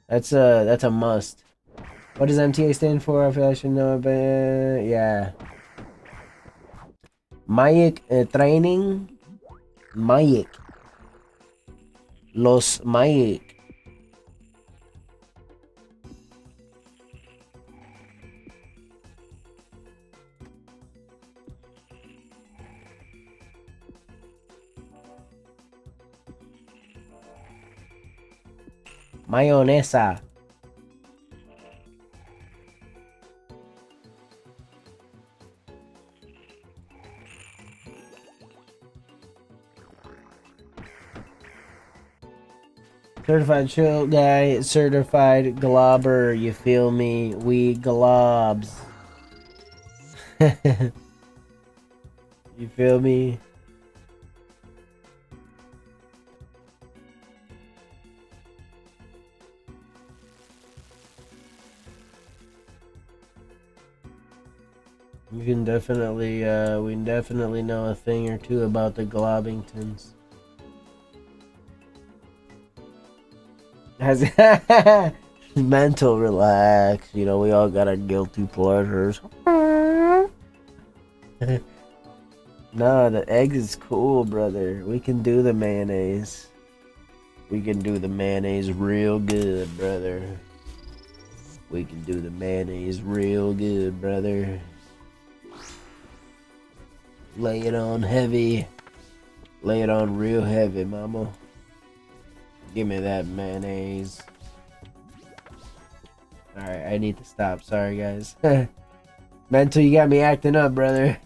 That's a must. What does MTA stand for? I feel I should know about. Yeah. Mayak training. Mayak. Los Mayak. Mayonesa. Certified chill guy, certified globber, you feel me? We globs. You feel me? We can definitely know a thing or two about the Globbingtons. Has mental relax. You know, we all got our guilty pleasures. No, the eggs is cool, brother. We can do the mayonnaise. We can do the mayonnaise real good, brother. We can do the mayonnaise real good, brother. Lay it on heavy. Lay it on real heavy, mama. Give me that mayonnaise. Alright, I need to stop. Sorry, guys. Mental, you got me acting up, brother.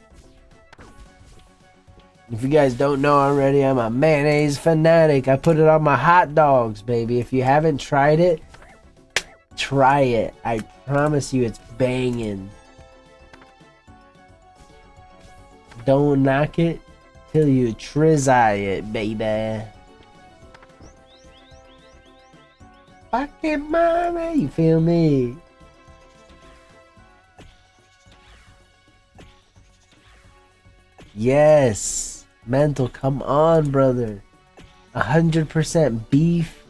If you guys don't know already, I'm a mayonnaise fanatic. I put it on my hot dogs, baby. If you haven't tried it, try it. I promise you it's banging. Don't knock it till you try it, baby. Fucking mama, you feel me? Yes. Mental, come on, brother. 100% beef.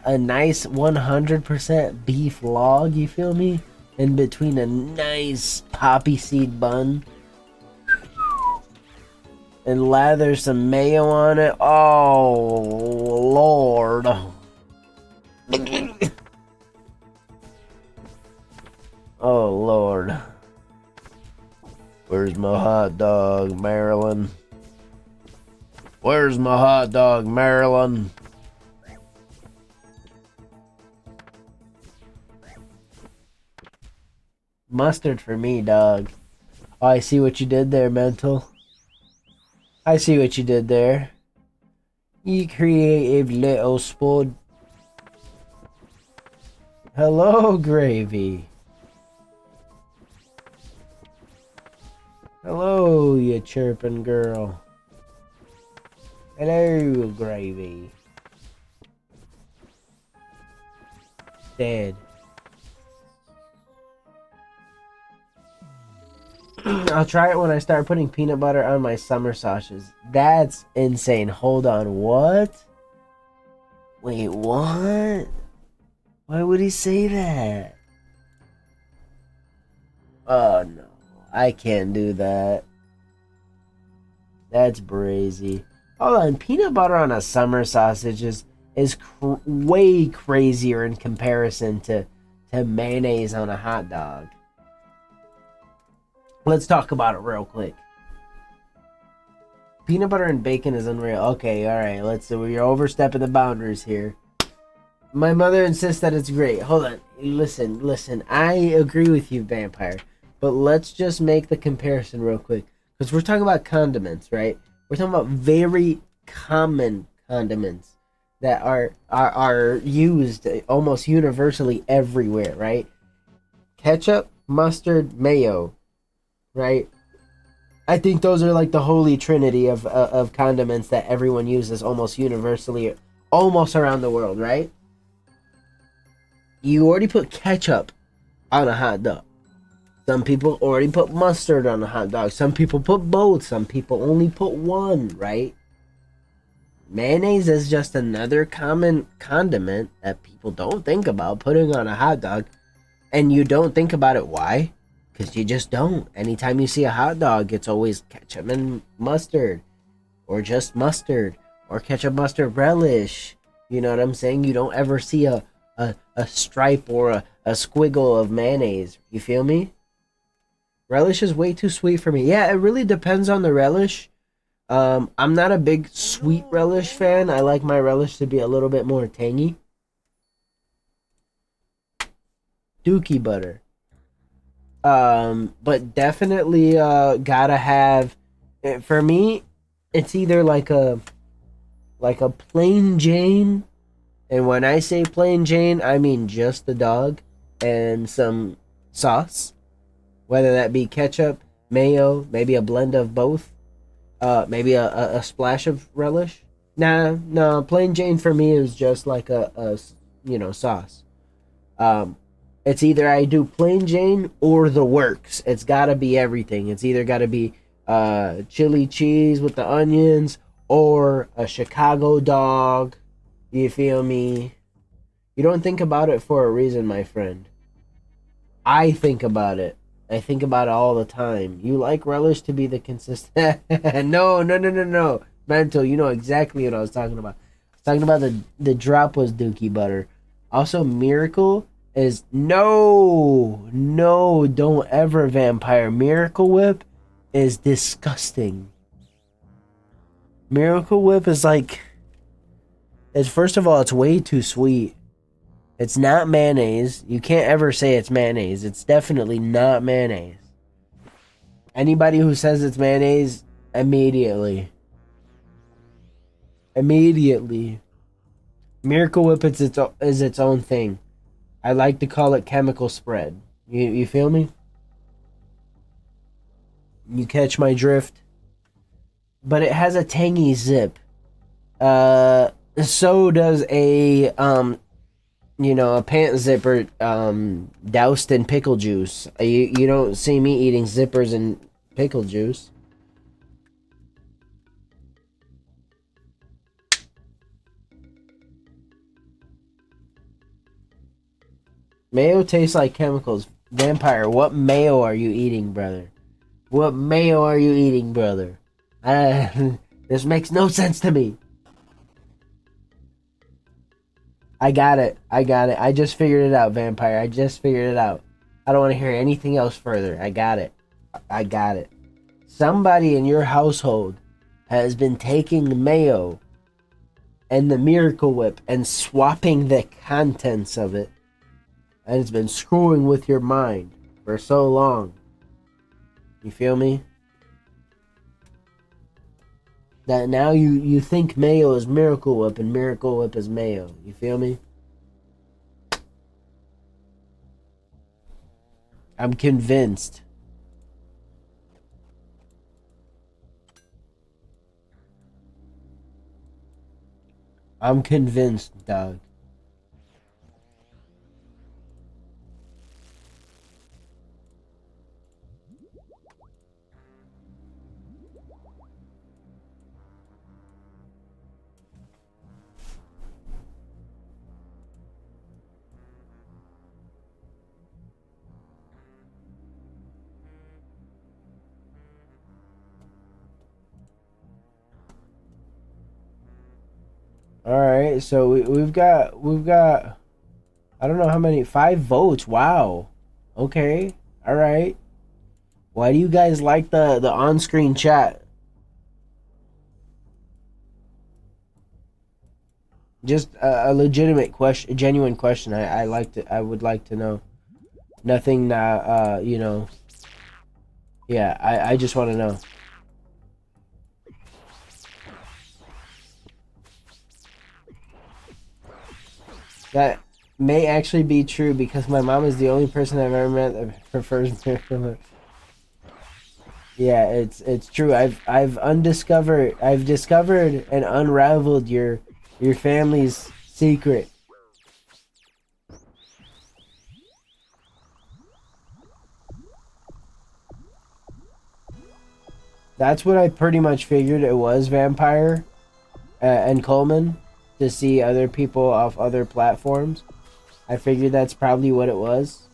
A nice 100% beef log, you feel me? In between a nice poppy seed bun. And lather some mayo on it. Oh, Lord. Oh, Lord. Where's my hot dog, Marilyn? Where's my hot dog, Marilyn? Mustard for me, dog. Oh, I see what you did there, Mental. I see what you did there. You creative little spud. Hello, Gravy. Hello, you chirping girl. Hello, Gravy. Dead. I'll try it when I start putting peanut butter on my summer sausages. That's insane. Hold on, what? Wait, what? Why would he say that? Oh, no. I can't do that. That's brazy. Hold on, peanut butter on a summer sausage is way crazier in comparison to mayonnaise on a hot dog. Let's talk about it real quick. Peanut butter and bacon is unreal. Okay, alright, we're overstepping the boundaries here. My mother insists that it's great. Hold on. Listen. I agree with you, Vampire. But let's just make the comparison real quick. Because we're talking about condiments, right? We're talking about very common condiments that are used almost universally everywhere, right? Ketchup, mustard, mayo, right? I think those are like the holy trinity of condiments that everyone uses almost universally, almost around the world, right? You already put ketchup on a hot dog. Some people already put mustard on a hot dog. Some people put both. Some people only put one, right? Mayonnaise is just another common condiment that people don't think about putting on a hot dog. And you don't think about it. Why? Because you just don't. Anytime you see a hot dog, it's always ketchup and mustard. Or just mustard. Or ketchup, mustard, relish. You know what I'm saying? You don't ever see a stripe or a squiggle of mayonnaise. You feel me? Relish is way too sweet for me. Yeah, it really depends on the relish. I'm not a big sweet relish fan. I like my relish to be a little bit more tangy. Dookie butter. But definitely gotta have. For me, it's either like a plain Jane, and when I say plain Jane, I mean just the dog and some sauce, whether that be ketchup, mayo, maybe a blend of both. Maybe a splash of relish. Nah, no, plain Jane for me is just like a sauce. It's either I do plain Jane or the works. It's gotta be everything. It's either gotta be chili cheese with the onions or a Chicago dog. You feel me? You don't think about it for a reason, my friend. I think about it. I think about it all the time. You like relish to be the consistent. No. Mental, you know exactly what I was talking about. I was talking about the drop was dookie butter. Also, Miracle is no, don't ever vampire. Miracle Whip is disgusting. Miracle Whip is like, it's first of all, it's way too sweet. It's not mayonnaise. You can't ever say it's mayonnaise. It's definitely not mayonnaise. Anybody who says it's mayonnaise, immediately. Miracle Whip is its own thing. I like to call it chemical spread. You feel me? You catch my drift? But it has a tangy zip. So does a a pant zipper doused in pickle juice. You don't see me eating zippers in pickle juice. Mayo tastes like chemicals. Vampire, what mayo are you eating, brother? What mayo are you eating, brother? This makes no sense to me. I got it. I just figured it out, Vampire. I just figured it out. I don't want to hear anything else further. I got it. Somebody in your household has been taking mayo and the Miracle Whip and swapping the contents of it. And it's been screwing with your mind for so long. You feel me? That now you think mayo is Miracle Whip and Miracle Whip is mayo. You feel me? I'm convinced. I'm convinced, dog. All right, so we've got I don't know how many, 5 votes. Wow. Okay. All right. Why do you guys like the on-screen chat? Just a legitimate question, a genuine question. I would like to know. Nothing yeah, I just want to know. That may actually be true because my mom is the only person I've ever met that prefers Miracle Whip. Yeah, it's true. I've discovered and unraveled your family's secret. That's what I pretty much figured it was, Vampire and Coleman, to see other people off other platforms. I figured that's probably what it was,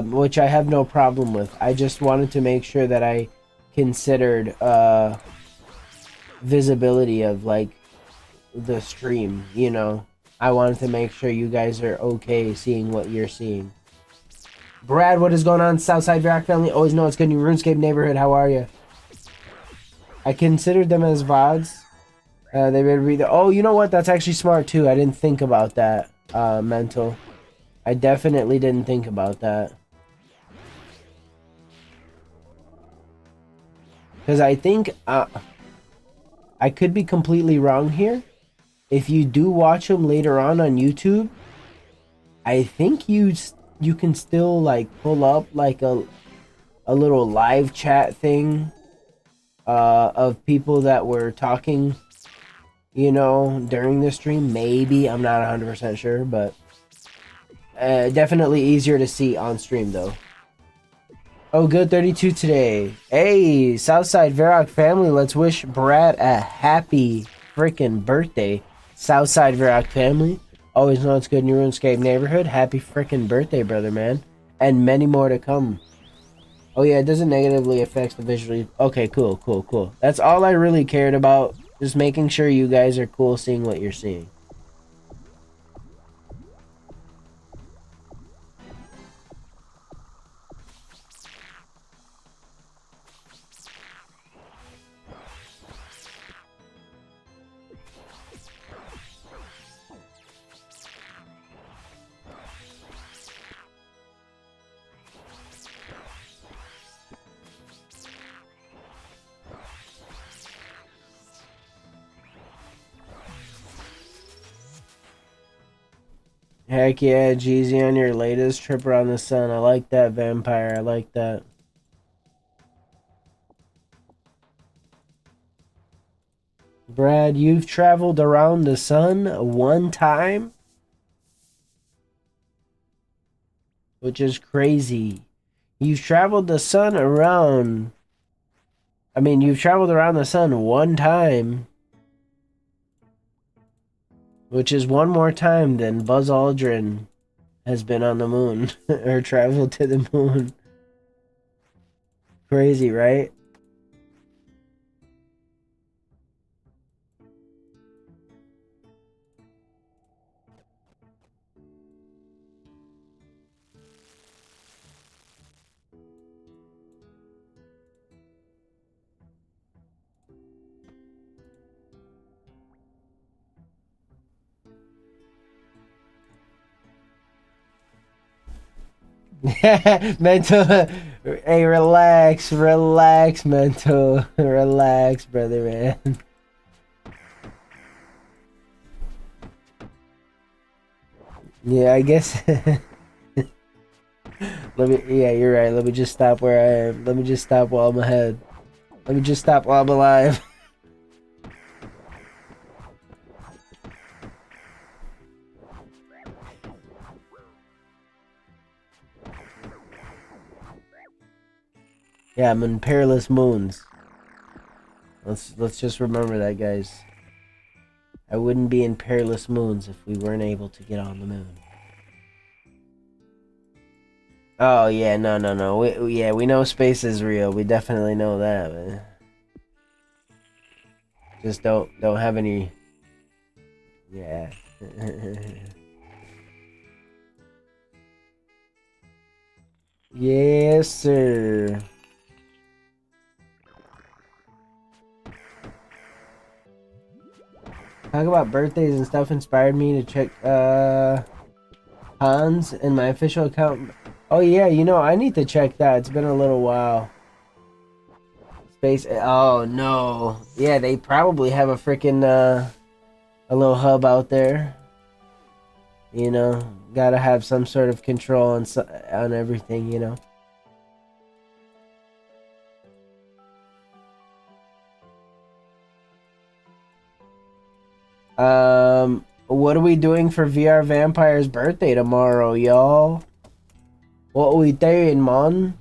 which I have no problem with. I just wanted to make sure that I considered visibility of like the stream, you know. I wanted to make sure you guys are okay seeing what you're seeing. Brad, what is going on? SouthSide Varrock family. Always know it's good in your RuneScape neighborhood. How are you? I considered them as VODs. They would read the. Oh, you know what? That's actually smart too. I didn't think about that. Mental. I definitely didn't think about that. Because I think I could be completely wrong here. If you do watch them later on YouTube, I think you can still like pull up like a little live chat thing of people that were talking, you know, during the stream. Maybe, I'm not 100% sure, but definitely easier to see on stream though. Oh, good 32 today. Hey, Southside Varrock family, let's wish Brad a happy freaking birthday. Southside Varrock family, always know it's good in your RuneScape neighborhood. Happy freaking birthday, brother, man. And many more to come. Oh yeah, it doesn't negatively affect the visually. Okay, cool, cool, cool. That's all I really cared about. Just making sure you guys are cool seeing what you're seeing. Heck yeah, Jeezy on your latest trip around the sun. I like that, Vampire. I like that. Brad, you've traveled around the sun one time? Which is crazy. You've traveled the sun around... I mean, you've traveled around the sun one time. Which is one more time than Buzz Aldrin has been on the moon. Or traveled to the moon. Crazy, right? Mental. Hey, relax, relax, mental. Relax, brother, man. Yeah, I guess. Yeah, you're right. Let me just stop where I am. Let me just stop while I'm ahead. Let me just stop while I'm alive. Yeah, I'm in perilous moons. Let's just remember that, guys. I wouldn't be in perilous moons if we weren't able to get on the moon. Oh yeah, no. We know space is real. We definitely know that, man. Just don't have any. Yeah. Yes, sir. Talk about birthdays and stuff inspired me to check Hans in my official account. Oh yeah, you know, I need to check that. It's been a little while. Space. Oh no. Yeah, they probably have a freaking a little hub out there. You know, gotta have some sort of control on everything, you know. What are we doing for VR Vampire's birthday tomorrow, y'all? What are we doing, man?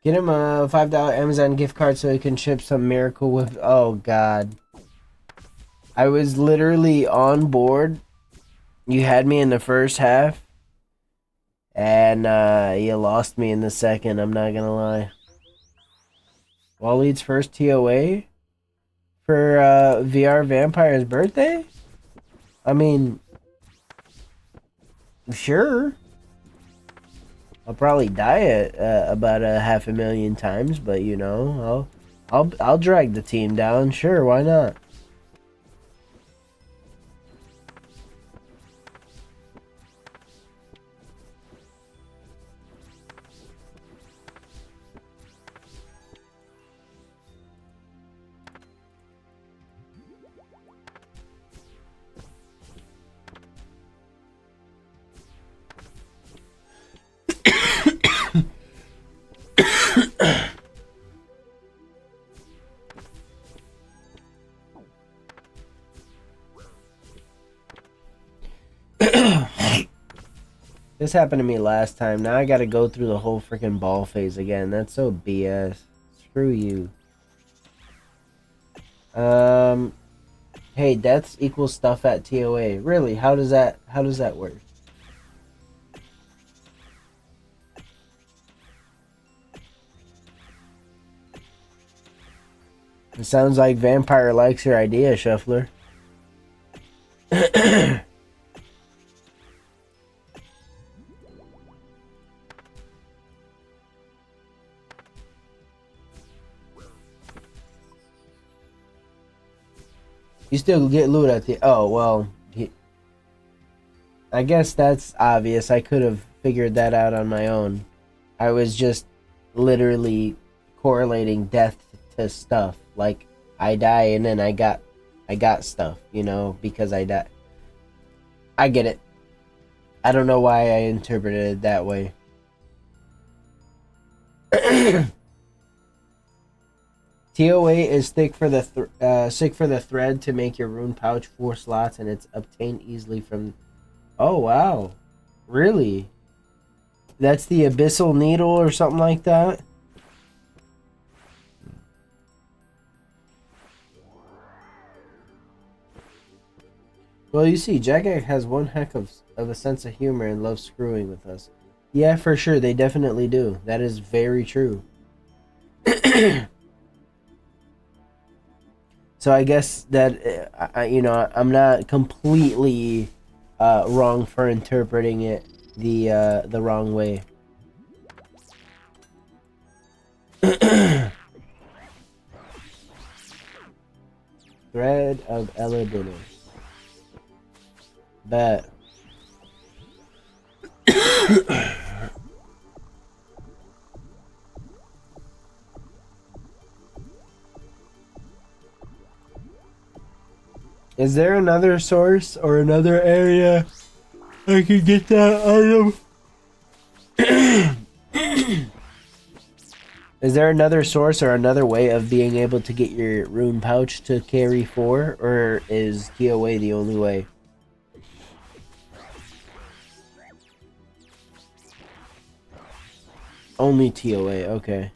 Get him a $5 Amazon gift card so he can ship some miracle with. Oh God, I was literally on board. You had me in the first half, and you lost me in the second. I'm not gonna lie. Waleed's first TOA for VR Vampire's birthday. I mean, sure. I'll probably die about 500,000 times, but you know, I'll drag the team down. Sure, why not? This happened to me last time. Now I gotta go through the whole freaking ball phase again. That's so BS. Screw you. Hey, deaths equals stuff at TOA. Really? How does that work? It sounds like Vampire likes your idea, Shuffler. You still get loot at the... Oh, well... I guess that's obvious. I could have figured that out on my own. I was just literally correlating death to stuff. Like, I die and then I got stuff, you know, because I die. I get it. I don't know why I interpreted it that way. TOA is thick for the thread to make your rune pouch 4 slots, and it's obtained easily from. Oh wow, really? That's the abyssal needle or something like that. Well, you see, Jagex has one heck of a sense of humor and loves screwing with us. Yeah, for sure, they definitely do. That is very true. So I guess that you know, I'm not completely wrong for interpreting it the wrong way. Thread of Eladina. Bet. Is there another source or another area I could get that item? Is there another source or another way of being able to get your rune pouch to carry 4, or is TOA the only way? Only TOA, okay.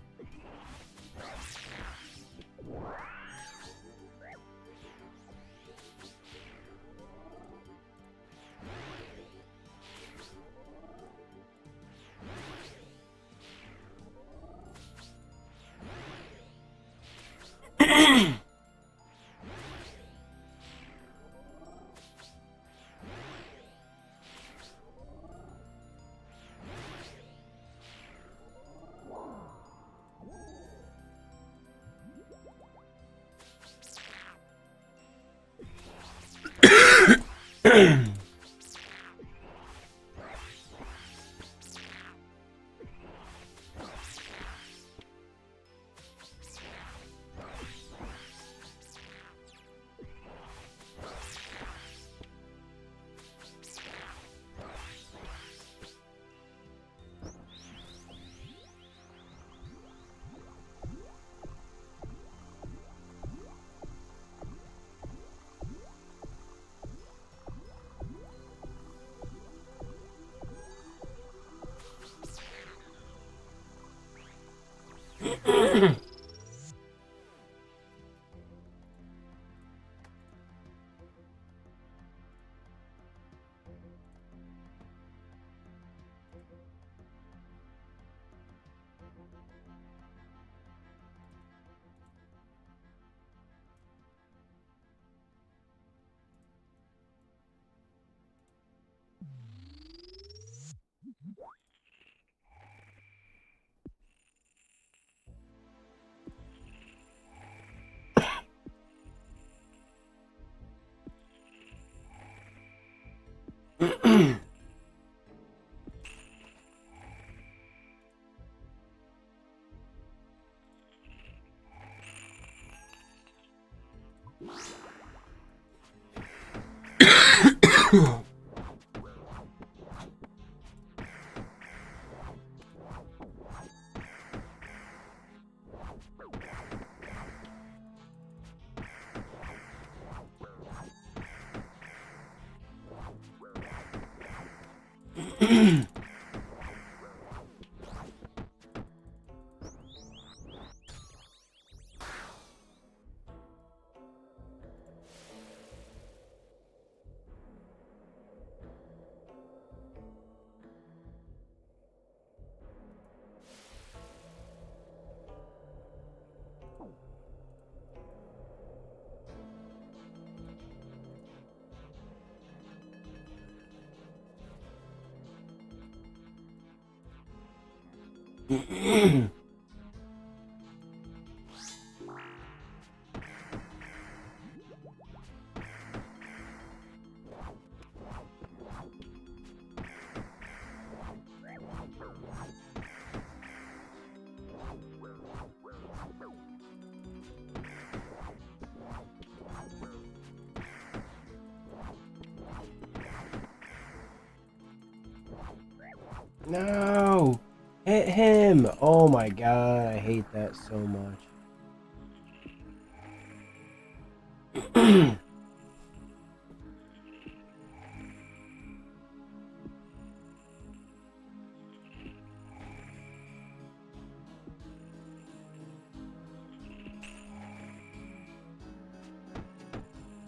No! Hit him! Oh my god, I hate that so much.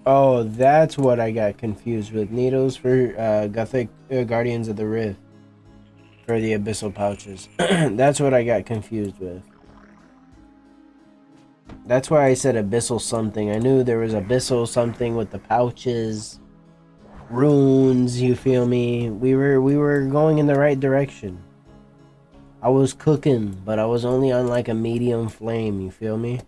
Oh, that's what I got confused with. Needles for Gothic Guardians of the Rift. For the Abyssal Pouches. That's what I got confused with. That's why I said Abyssal something. I knew there was Abyssal something with the pouches. Runes, you feel me? We were going in the right direction. I was cooking, but I was only on like a medium flame, you feel me?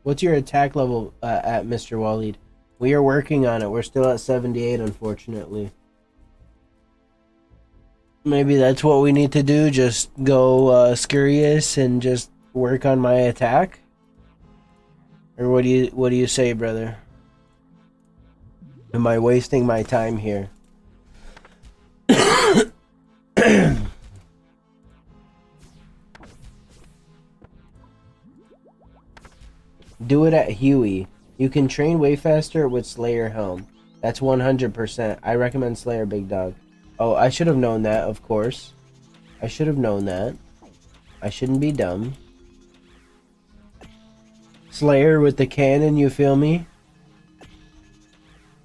What's your attack level at Mr. Waleed? We are working on it. We're still at 78, unfortunately. Maybe that's what we need to do. Just go scurious and just work on my attack. Or what do you say, brother? Am I wasting my time here? Do it at Huey. You can train way faster with Slayer Helm. That's 100%. I recommend Slayer, big dog. Oh, I should have known that, of course. I should have known that. I shouldn't be dumb. Slayer with the cannon, you feel me?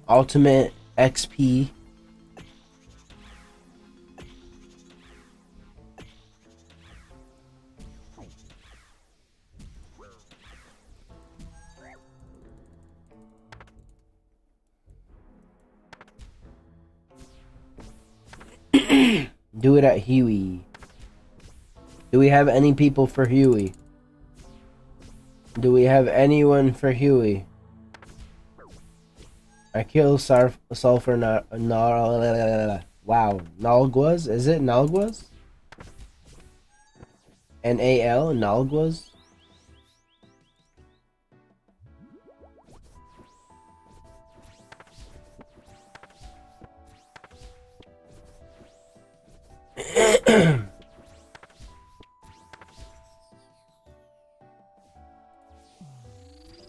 Ultimate XP. Do it at Huey. Do we have any people for Huey? Do we have anyone for Huey? I kill sulfur wow, Nalguas? Is it Nalguas? N-A-L? Nalguas?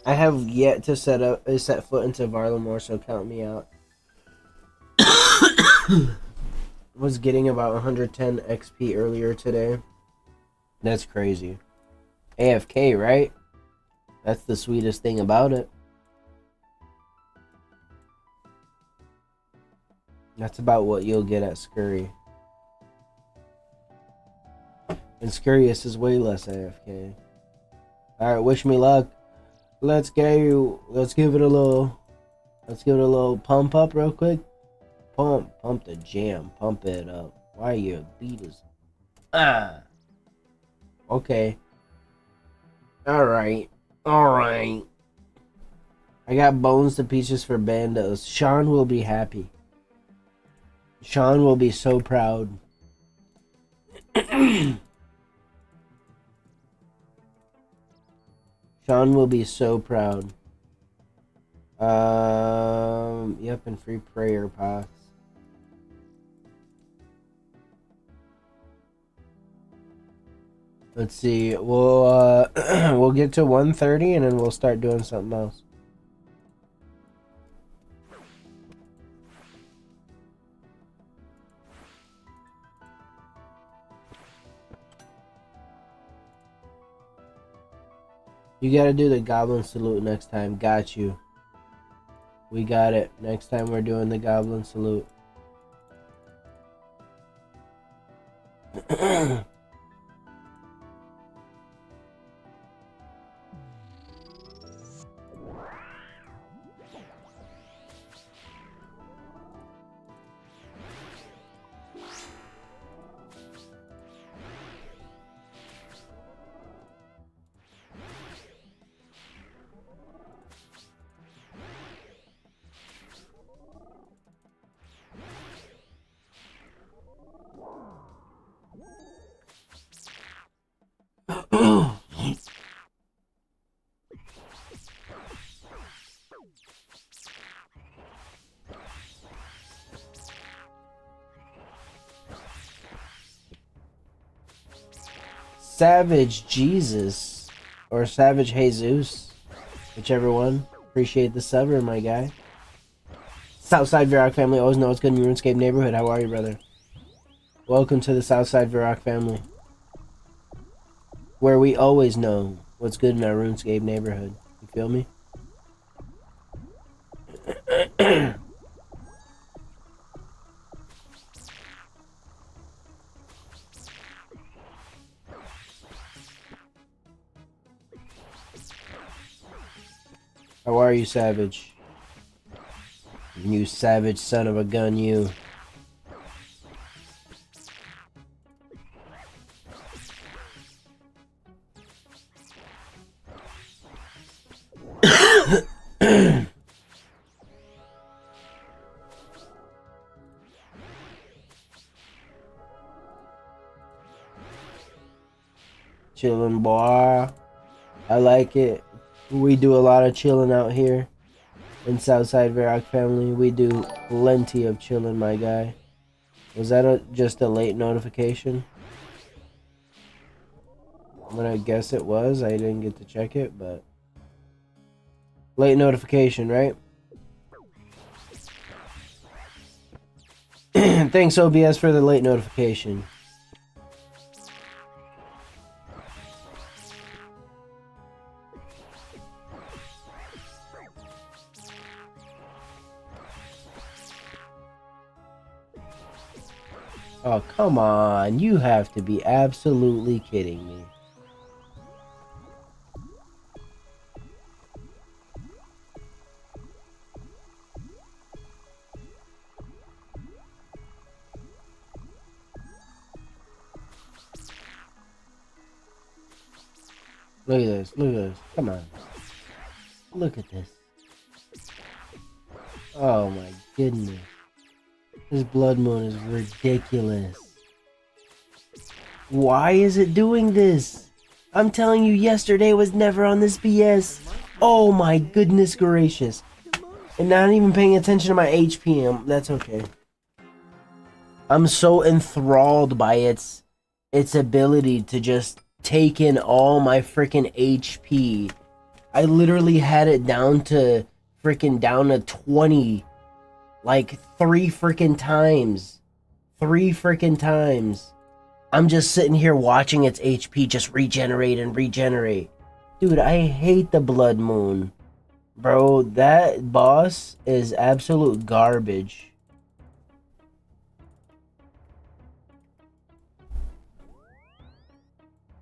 I have yet to set foot into Varlamore, so count me out. Was getting about 110 XP earlier today. That's crazy. AFK, right? That's the sweetest thing about it. That's about what you'll get at Scurry. And Scurrius is way less AFK. Alright, wish me luck. Let's give it a little pump up real quick. Pump the jam, pump it up. Why your beat is okay. Alright. I got bones to pieces for bandos. Sean will be happy. Sean will be so proud. Sean will be so proud. Yep, and free prayer pots. Let's see. We'll we'll get to 1:30 and then we'll start doing something else. You gotta do the goblin salute next time. Got you. We got it. Next time we're doing the goblin salute. Savage Jesus or Savage Jesus, whichever one. Appreciate the subber, my guy. SouthSide Varrock family, always know what's good in your RuneScape neighborhood. How are you, brother? Welcome to the SouthSide Varrock family, where we always know what's good in our RuneScape neighborhood. You feel me? How are you, Savage? You savage son of a gun, you. Chillin', boy. I like it. We do a lot of chilling out here in SouthSide Varrock family. We do plenty of chilling, my guy. Was that just a late notification? I'm gonna guess it was. I didn't get to check it, but late notification, right? Thanks, OBS, for the late notification. Oh, come on. You have to be absolutely kidding me. Look at this. Look at this. Come on. Look at this. Oh my goodness. This blood moon is ridiculous. Why is it doing this? I'm telling you, yesterday was never on this BS. Oh my goodness gracious. And not even paying attention to my HP. That's okay. I'm so enthralled by its ability to just take in all my freaking HP. I literally had it down to 20 like 3 freaking times. 3 freaking times. I'm just sitting here watching its HP just regenerate and regenerate. Dude, I hate the blood moon. Bro, that boss is absolute garbage.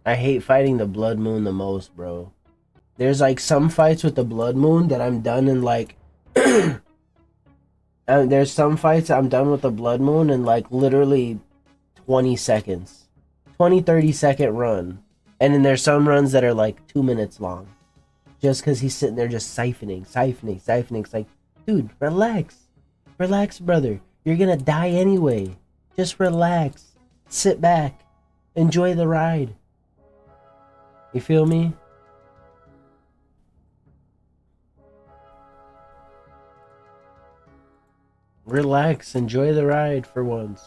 I hate fighting the blood moon the most, bro. There's like some fights with the blood moon that I'm done in like there's some fights I'm done with the blood moon in like literally 20 seconds. 20-30 second run. And then there's some runs that are like 2 minutes long. Just because he's sitting there just siphoning. It's like, dude, relax. Relax, brother. You're gonna die anyway. Just relax. Sit back. Enjoy the ride. You feel me? Relax. Enjoy the ride for once.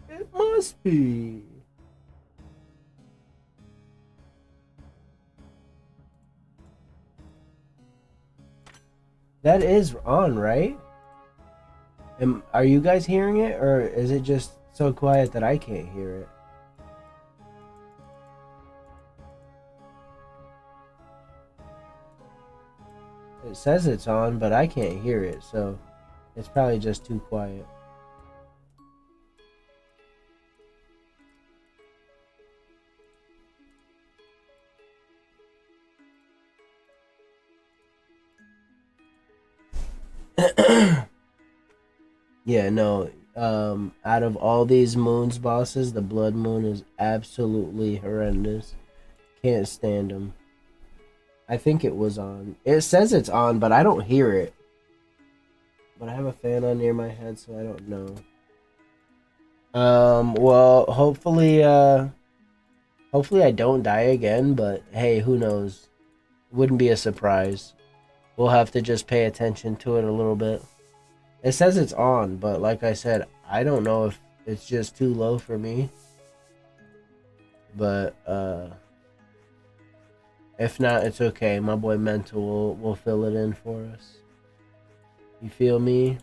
It must be. That is on, right? Are you guys hearing it, or is it just so quiet that I can't hear it? It says it's on, but I can't hear it, so it's probably just too quiet. Yeah, no. Out of all these moons bosses, the blood moon is absolutely horrendous. Can't stand him. I think it was on. It says it's on, but I don't hear it. But I have a fan on near my head, so I don't know. Well, hopefully I don't die again, but hey, who knows? Wouldn't be a surprise. We'll have to just pay attention to it a little bit. It says it's on, but like I said, I don't know if it's just too low for me. But if not, it's okay. My boy Mental will fill it in for us. You feel me?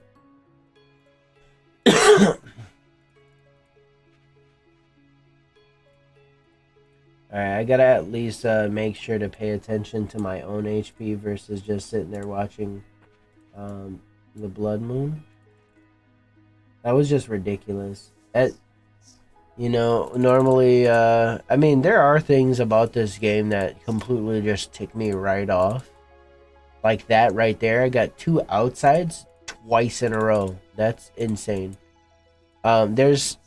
Alright, I gotta at least make sure to pay attention to my own HP versus just sitting there watching the blood moon. That was just ridiculous. You know, normally, I mean, there are things about this game that completely just tick me right off. Like that right there. I got 2 outsides twice in a row. That's insane. There's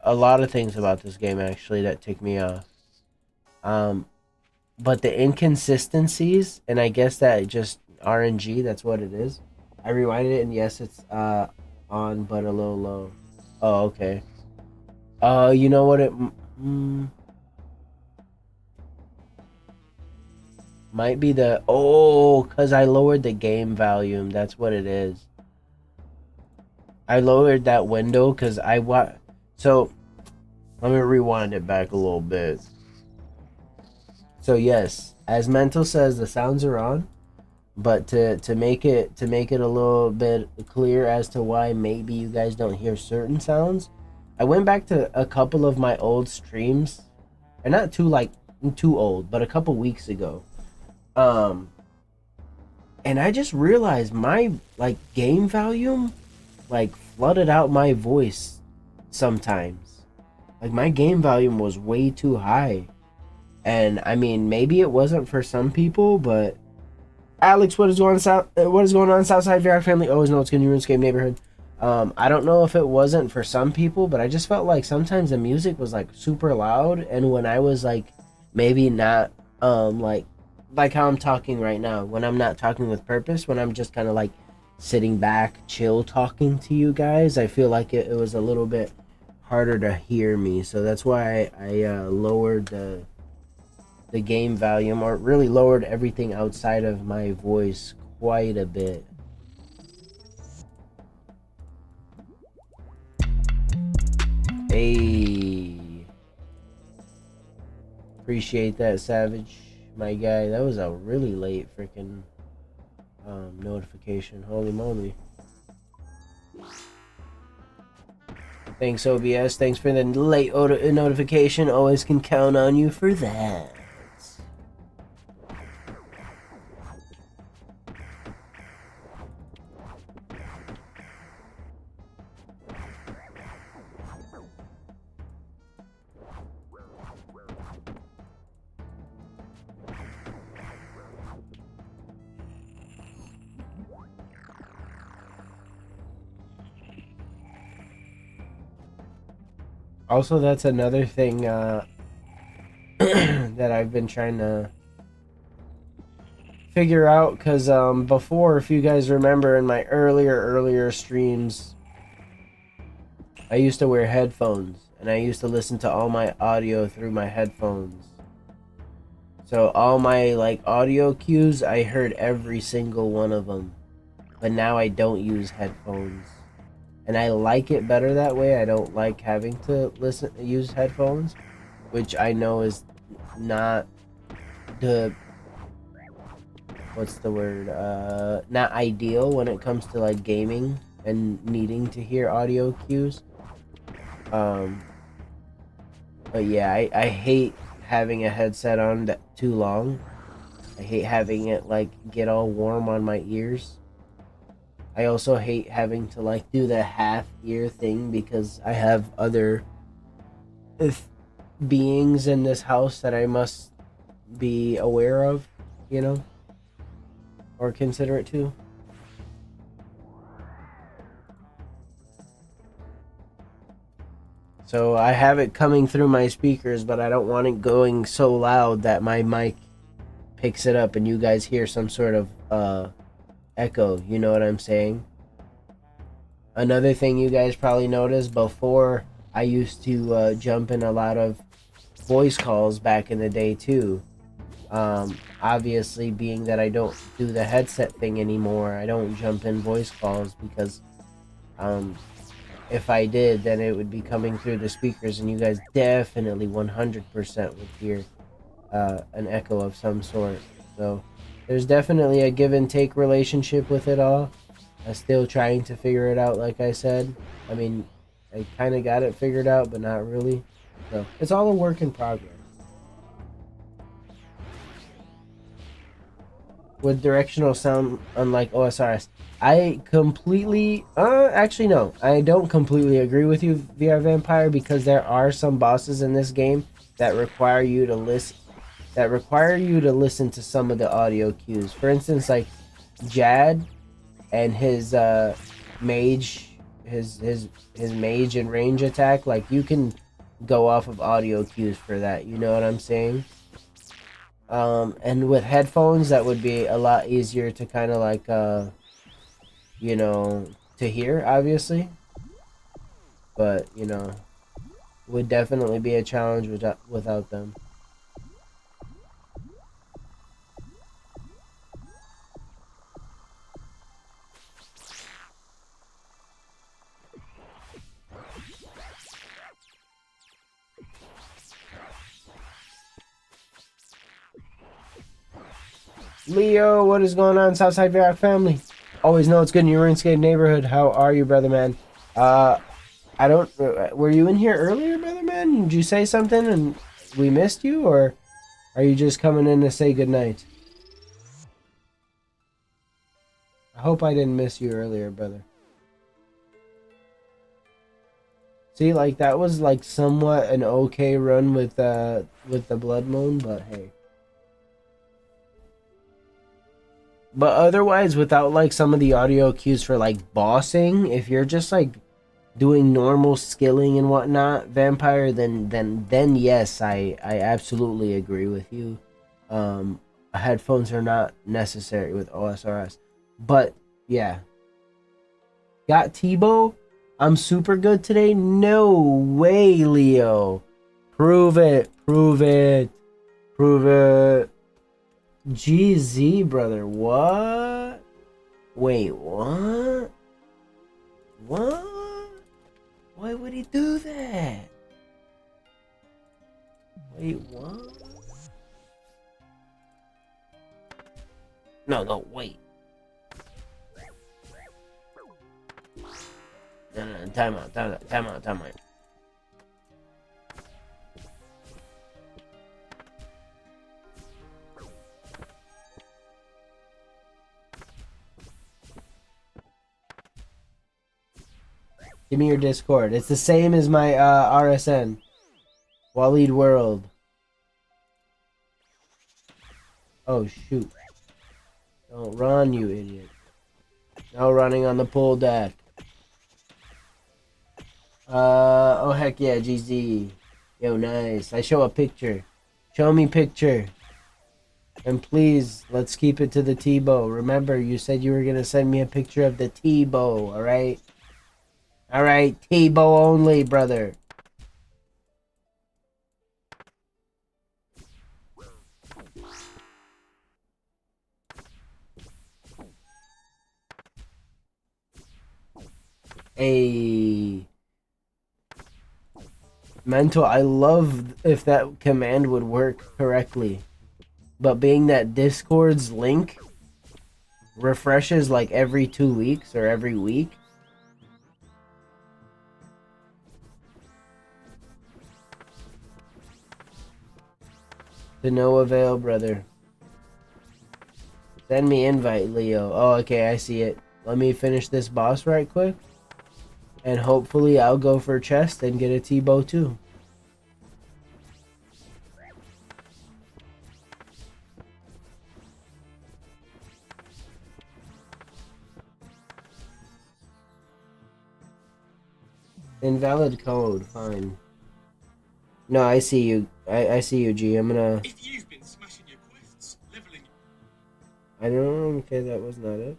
a lot of things about this game, actually, that tick me off. But the inconsistencies, and I guess that just RNG, that's what it is. I rewinded it, and yes, it's on, but a little low. Oh, okay. You know what it might be the cuz I lowered the game volume. That's what it is. I lowered that window cuz so let me rewind it back a little bit. So yes, as Mental says, the sounds are on, but to make it a little bit clear as to why maybe you guys don't hear certain sounds, I went back to a couple of my old streams, and not too old, but a couple weeks ago. Um, and I just realized my like game volume like flooded out my voice sometimes. Like my game volume was way too high. And I mean, maybe it wasn't for some people, but Alex, what is going on? What is going on, SouthSide Varrock family? Always know it's good in your RuneScape neighborhood. I don't know if it wasn't for some people, but I just felt like sometimes the music was like super loud, and when I was like maybe not like how I'm talking right now, when I'm not talking with purpose, when I'm just kind of like sitting back, chill, talking to you guys, I feel like it was a little bit harder to hear me. So that's why I lowered the game volume, or really lowered everything outside of my voice quite a bit. Hey, appreciate that, Savage, my guy. That was a really late freaking notification. Holy moly. Thanks, OBS. Thanks for the late notification. Always can count on you for that. Also, that's another thing that I've been trying to figure out, because before, if you guys remember in my earlier streams, I used to wear headphones, and I used to listen to all my audio through my headphones. So all my like audio cues, I heard every single one of them. But now I don't use headphones. And I like it better that way. I don't like having to use headphones, which I know is not the what's the word? Not ideal when it comes to like gaming and needing to hear audio cues. But yeah, I hate having a headset on that too long. I hate having it like get all warm on my ears. I also hate having to like do the half ear thing, because I have other beings in this house that I must be aware of, you know, or considerate to. So I have it coming through my speakers, but I don't want it going so loud that my mic picks it up and you guys hear some sort of echo, you know what I'm saying? Another thing you guys probably noticed, before I used to jump in a lot of voice calls back in the day too. Obviously, being that I don't do the headset thing anymore, I don't jump in voice calls, because if I did, then it would be coming through the speakers, and you guys definitely 100% would hear an echo of some sort. So there's definitely a give and take relationship with it all. I'm still trying to figure it out, like I said. I mean, I kind of got it figured out, but not really. So it's all a work in progress. With directional sound, unlike OSRS, I completely, actually no, I don't completely agree with you, VR Vampire, because there are some bosses in this game that require you to listen to some of the audio cues. For instance, like Jad and his mage, his mage and range attack, like you can go off of audio cues for that, you know what I'm saying? And with headphones, that would be a lot easier to kind of like you know, to hear, obviously. but you know, would definitely be a challenge without them. Leo, what is going on, Southside Varrock family? Always know it's good in your Runescape neighborhood. How are you, brother man? I don't. Were you in here earlier, brother man? Did you say something and we missed you, or are you just coming in to say goodnight? I hope I didn't miss you earlier, brother. See, like that was like somewhat an okay run with the Blood Moon, but hey. But otherwise, without like some of the audio cues for like bossing, if you're just like doing normal skilling and whatnot, vampire, then yes, I absolutely agree with you. Headphones are not necessary with OSRS, but yeah. Got Tebow? I'm super good today? No way, Leo. Prove it. Prove it. Prove it. GZ, brother. What? Wait, what? What? Why would he do that? Wait, what? No, wait. No, time out. Give me your Discord. It's the same as my RSN. Waleed World. Oh, shoot. Don't run, you idiot. No running on the pool deck. Oh heck yeah, GZ. Yo, nice. I show a picture. Show me picture. And please, let's keep it to the T-bow. Remember, you said you were gonna send me a picture of the T-bow, alright? Alright, T-bow only, brother. Hey. Mental, I love if that command would work correctly. But being that Discord's link refreshes like every 2 weeks or every week. To no avail, brother. Send me invite, Leo. Oh, okay, I see it. Let me finish this boss right quick. And hopefully I'll go for chest and get a T-bow too. Invalid code, fine. No, I see you. I see you, G. I'm gonna... If you've been smashing your quests, leveling... I don't know. Okay, that was not it.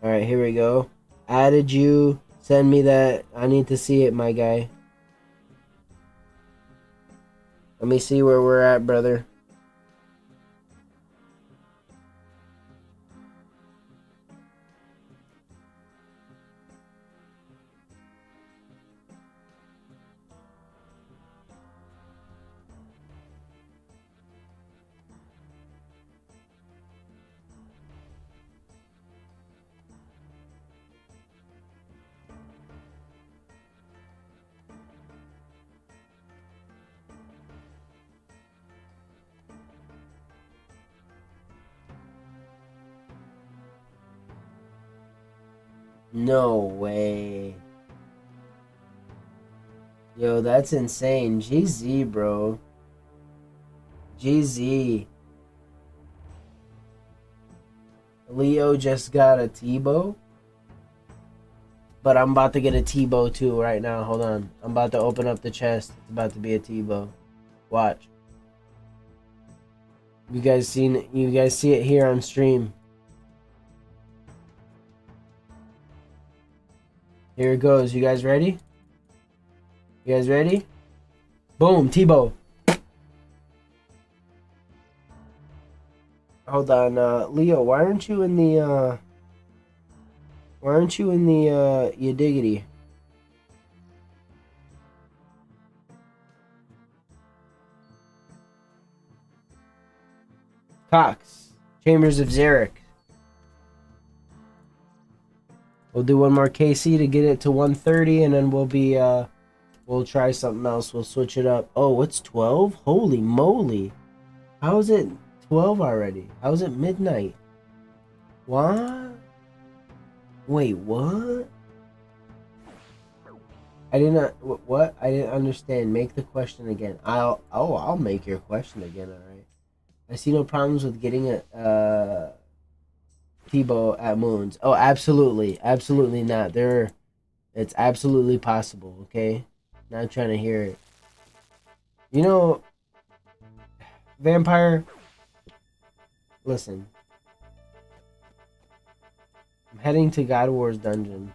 Alright, here we go. Added you. Send me that. I need to see it, my guy. Let me see where we're at, brother. No way. Yo, that's insane. GZ, bro. GZ. Leo just got a T-bow. But I'm about to get a T-bow too right now. Hold on. I'm about to open up the chest. It's about to be a T-bow. Watch. You guys seen it? You guys see it here on stream. Here it goes. You guys ready? You guys ready? Boom, Tebow. Hold on, Leo, why aren't you in the you diggity? Cox. Chambers of Zarek. We'll do one more KC to get it to 130, and then we'll try something else. We'll switch it up. Oh, it's 12? Holy moly. How is it 12 already? How is it midnight? What? Wait, what? I didn't. What? I didn't understand. Make the question again. I'll make your question again. All right. I see no problems with getting a Tebow at Moons. Oh, absolutely, absolutely not. It's absolutely possible. Okay, not trying to hear it. You know, Vampire. Listen, I'm heading to God War's dungeon.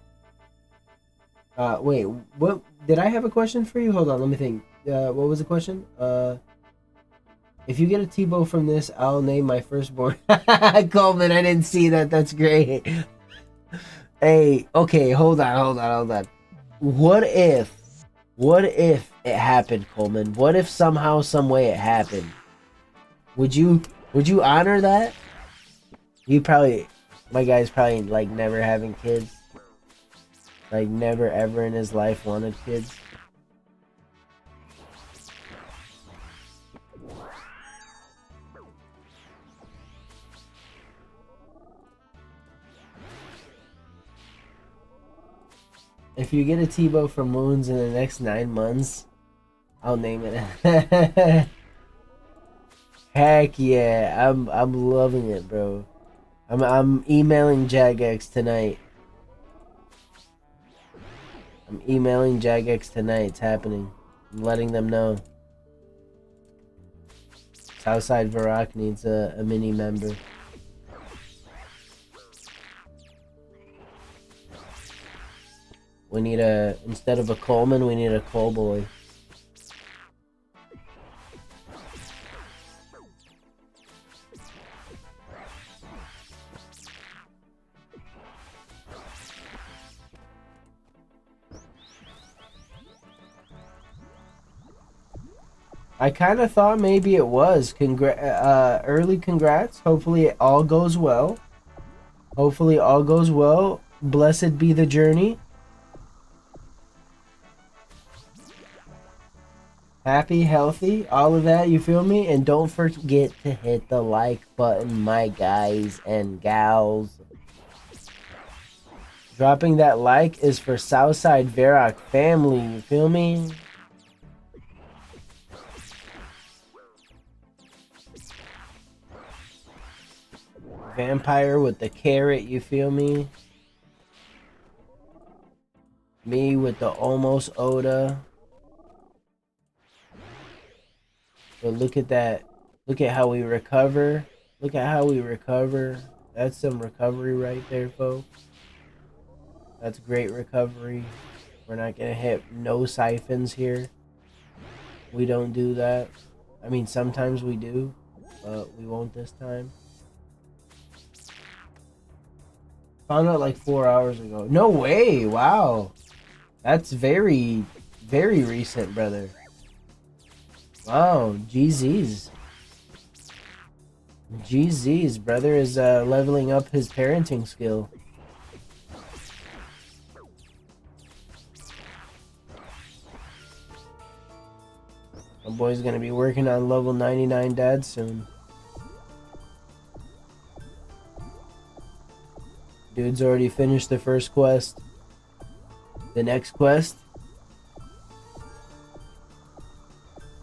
Wait, what? Did I have a question for you? Hold on, let me think. What was the question? If you get a Tebow from this, I'll name my firstborn. Coleman, I didn't see that. That's great. Hey, okay, hold on. What if it happened, Coleman? What if somehow, some way it happened? Would you honor that? My guy's probably like never having kids. Like never ever in his life wanted kids. If you get a Tebow from Moons in the next 9 months, I'll name it. Heck yeah, I'm loving it, bro. I'm emailing Jagex tonight. It's happening. I'm letting them know. SouthSide Varrock needs a mini member. We need instead of a Coleman, we need a Cole boy. I kind of thought maybe it was. Early congrats. Hopefully it all goes well. Blessed be the journey. Happy, healthy, all of that, you feel me? And don't forget to hit the like button, my guys and gals. Dropping that like is for SouthSide Varrock family, you feel me? Vampire with the carrot, you feel me? Me with the almost Oda. But look at that. Look at how we recover. That's some recovery right there, folks. That's great recovery. We're not going to hit no siphons here. We don't do that. I mean, sometimes we do, but we won't this time. Found out like 4 hours ago. No way! Wow. That's very, very recent, brother. Wow, GZ's brother is leveling up his parenting skill. My boy's gonna be working on level 99 dad soon. Dude's already finished the first quest. The next quest,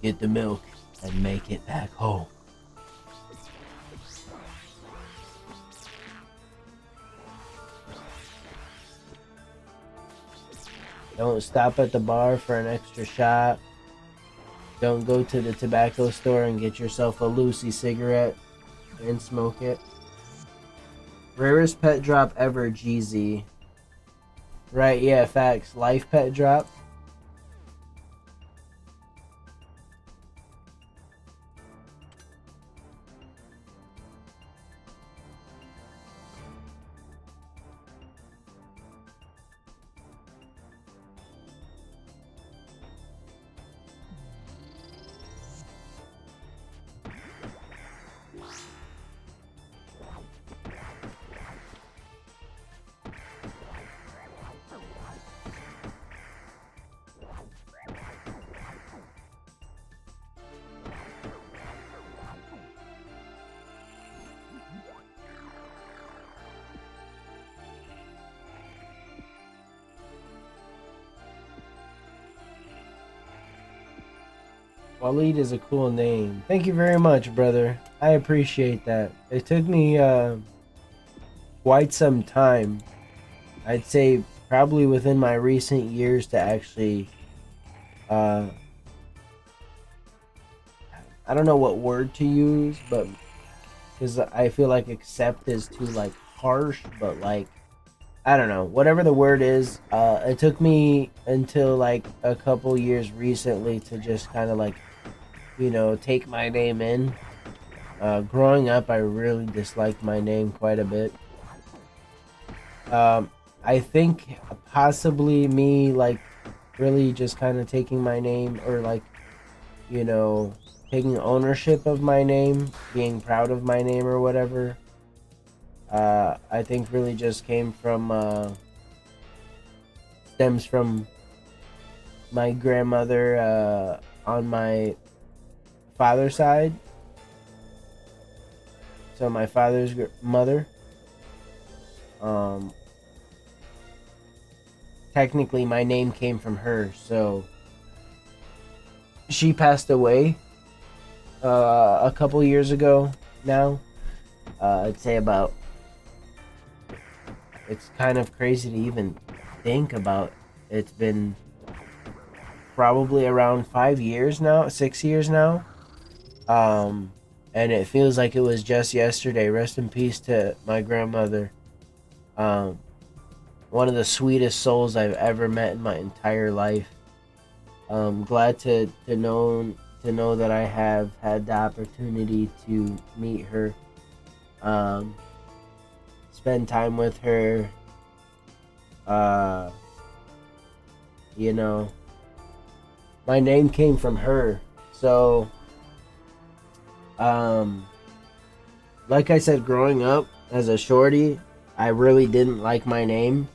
get the milk and make it back home. Don't stop at the bar for an extra shot. Don't go to the tobacco store and get yourself a Lucy cigarette and smoke it. Rarest pet drop ever, GZ. Right, yeah, facts. Life pet drop. Waleed is a cool name. Thank you very much, brother. I appreciate that. It took me quite some time. I'd say probably within my recent years to actually I don't know what word to use, but because I feel like accept is too like harsh, but like I don't know, whatever the word is. It took me until like a couple years recently to just kind of like, you know, take my name in. Growing up, I really disliked my name quite a bit. I think possibly me like really just kind of taking my name, or like, you know, taking ownership of my name, being proud of my name or whatever. I think really just came from stems from my grandmother on my father's side. So my father's mother. Um, Technically, my name came from her. So she passed away a couple years ago now. I'd say about. It's kind of crazy to even think about. It's been probably around 5 years now, 6 years now. And it feels like it was just yesterday. Rest in peace to my grandmother. Um, One of the sweetest souls I've ever met in my entire life. Glad to know that I have had the opportunity to meet her, spend time with her. You know, my name came from her, so like I said, growing up as a shorty, I really didn't like my name.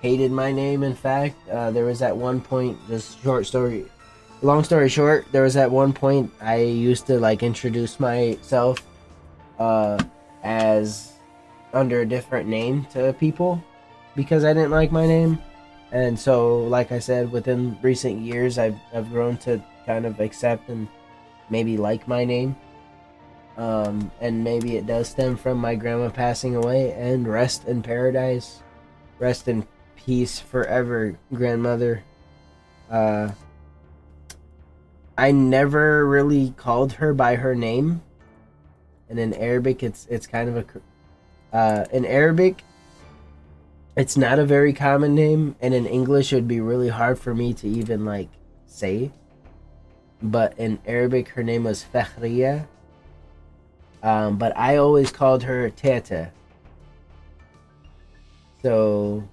Hated my name, in fact. There was at one point, just long story short, there was at one point I used to like introduce myself as under a different name to people because I didn't like my name. And so, like I said, within recent years, I've grown to kind of accept and maybe like my name. And maybe it does stem from my grandma passing away, and rest in paradise, rest in peace forever, grandmother. I never really called her by her name, and in Arabic, it's kind of in Arabic, it's not a very common name, and in English, it would be really hard for me to even like say. But in Arabic, her name was Fakhriya. But I always called her Teta. So,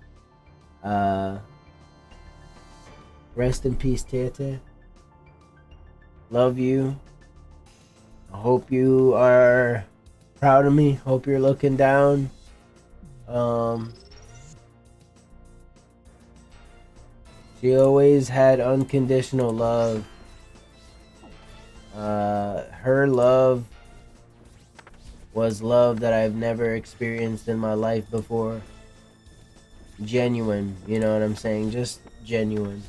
rest in peace, Teta. Love you. I hope you are proud of me. Hope you're looking down. She always had unconditional love. Her love was love that I've never experienced in my life before. Genuine, you know what I'm saying? Just genuine.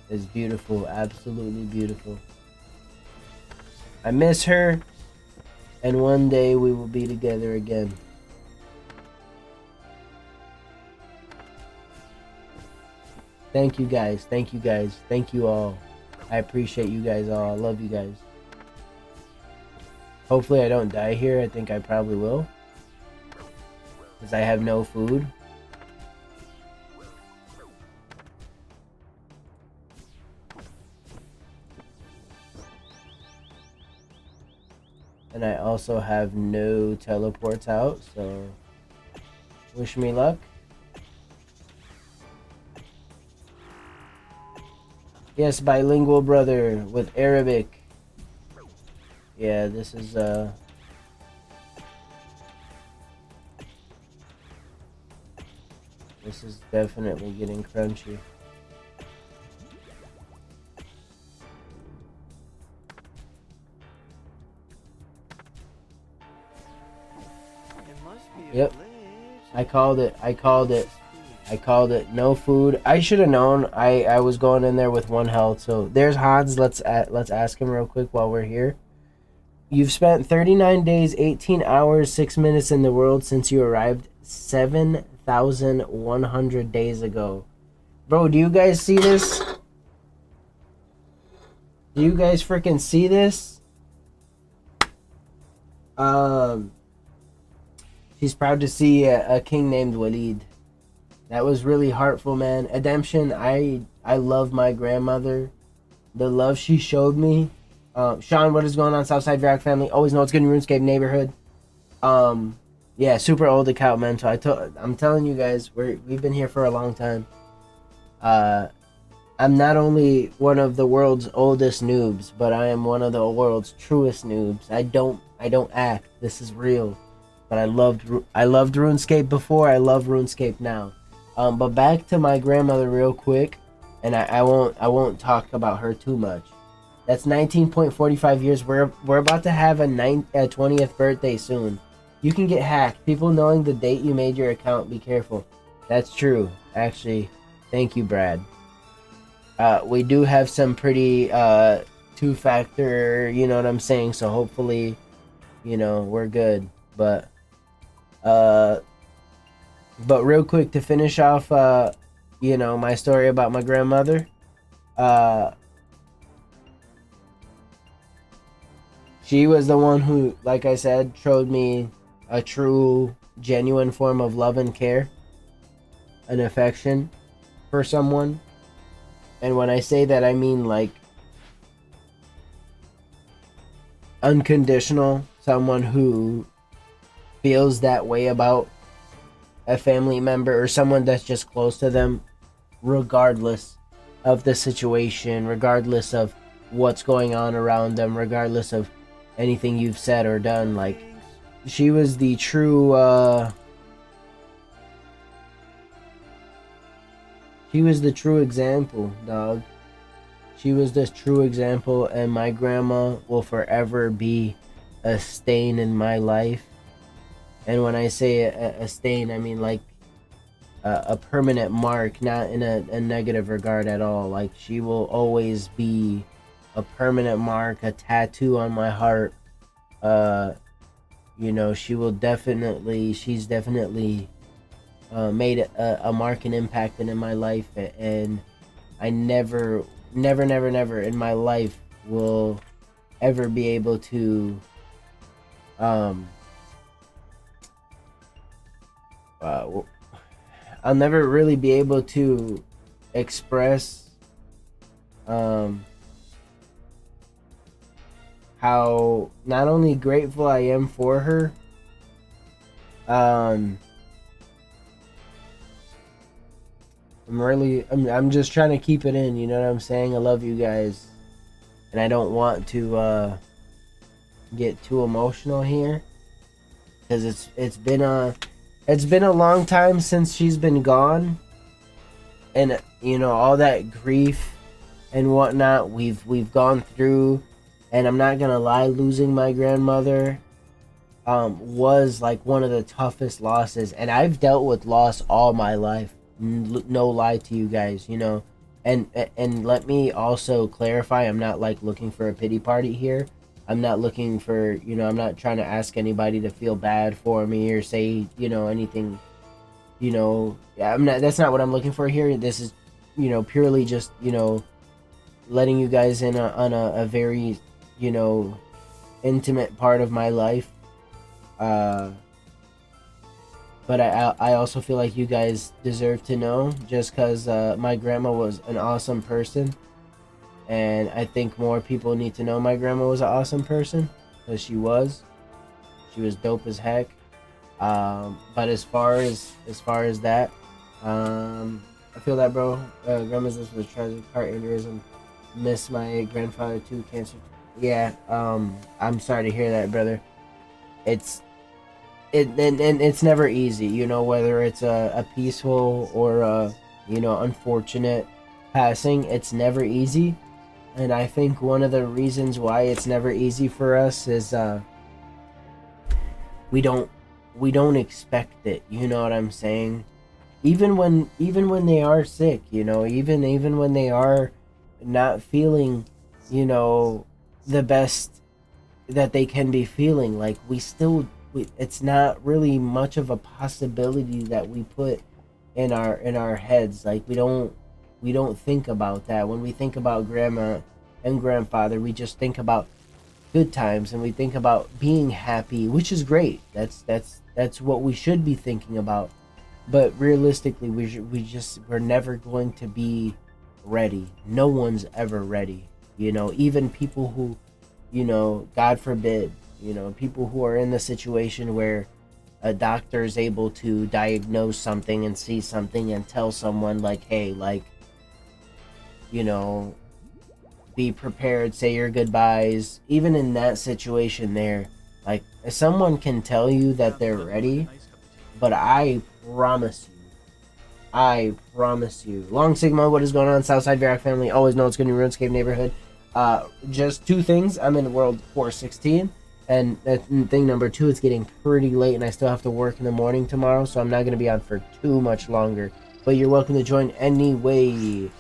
It's beautiful, absolutely beautiful. I miss her, and one day we will be together again. Thank you guys, thank you guys, thank you all. I appreciate you guys all. I love you guys. Hopefully I don't die here. I think I probably will, because I have no food. And I also have no teleports out, so wish me luck. Yes, bilingual brother with Arabic. Yeah, this is definitely getting crunchy. Yep. I called it. I called it. No food. I should have known. I was going in there with 1 health. So there's Hans. Let's ask him real quick while we're here. You've spent 39 days, 18 hours, 6 minutes in the world since you arrived 7,100 days ago. Bro, do you guys see this? Do you guys freaking see this? She's proud to see a king named Walid. That was really heartful, man. Ademption, I love my grandmother. The love she showed me. Sean, what is going on, Southside Varrock family? Always know it's good in RuneScape neighborhood. Yeah, super old account, man. So I'm telling you guys, we've been here for a long time. I'm not only one of the world's oldest noobs, but I am one of the world's truest noobs. I don't act. This is real. But I loved RuneScape before. I love RuneScape now. But back to my grandmother real quick, and I won't talk about her too much. That's 19.45 years. We're about to have a 20th birthday soon. You can get hacked. People knowing the date you made your account, be careful. That's true, actually. Thank you, Brad. We do have some pretty two-factor, you know what I'm saying? So hopefully, you know, we're good. But real quick to finish off, you know, my story about my grandmother. She was the one who, like I said, showed me a true, genuine form of love and care, an affection for someone. And when I say that, I mean like unconditional, someone who feels that way about a family member or someone that's just close to them, regardless of the situation, regardless of what's going on around them, regardless of anything you've said or done. Like, she was the true example, dog. She was this true example, and my grandma will forever be a stain in my life. And when I say a stain, I mean like a permanent mark, not in a negative regard at all. Like, she will always be a permanent mark, a tattoo on my heart. You know, she's definitely made a mark and impact in my life, and I never in my life will ever be able to I'll never really be able to express how not only grateful I am for her, I'm just trying to keep it in, you know what I'm saying? I love you guys, and I don't want to get too emotional here, because it's been a long time since she's been gone, and you know, all that grief and whatnot we've gone through. And I'm not gonna lie, losing my grandmother was like one of the toughest losses, and I've dealt with loss all my life. No lie to you guys, you know. And let me also clarify, I'm not like looking for a pity party here. I'm not looking for, you know, I'm not trying to ask anybody to feel bad for me or say, you know, anything, you know. That's not what I'm looking for here. This is, you know, purely just, you know, letting you guys in on a very, you know, intimate part of my life. But I also feel like you guys deserve to know, just because my grandma was an awesome person, and I think more people need to know my grandma was an awesome person, because she was dope as heck. But as far as that, I feel that, bro. Grandma's this was a tragic heart aneurysm. Miss my grandfather too, cancer. Yeah, I'm sorry to hear that, brother. It's never easy, you know, whether it's a peaceful or a, you know, unfortunate passing. It's never easy, and I think one of the reasons why it's never easy for us is we don't expect it. You know what I'm saying? even when they are sick, even when they are not feeling, you know, the best that they can be feeling, like it's not really much of a possibility that we put in our heads. Like we don't think about that. When we think about grandma and grandfather, we just think about good times, and we think about being happy, which is great. That's what we should be thinking about. But realistically, we're never going to be ready. No one's ever ready. Even people who, God forbid, people who are in the situation where a doctor is able to diagnose something and see something and tell someone, like, hey, like, you know be prepared, say your goodbyes. Even in that situation there, like, someone can tell you that they're ready, but I promise you, Long Sigma, what is going on? SouthSide Varrock family, always know it's good in your RuneScape neighborhood. Just two things. I'm in World 416, and thing number two, it's getting pretty late, and I still have to work in the morning tomorrow, so I'm not going to be on for too much longer. But you're welcome to join anyway.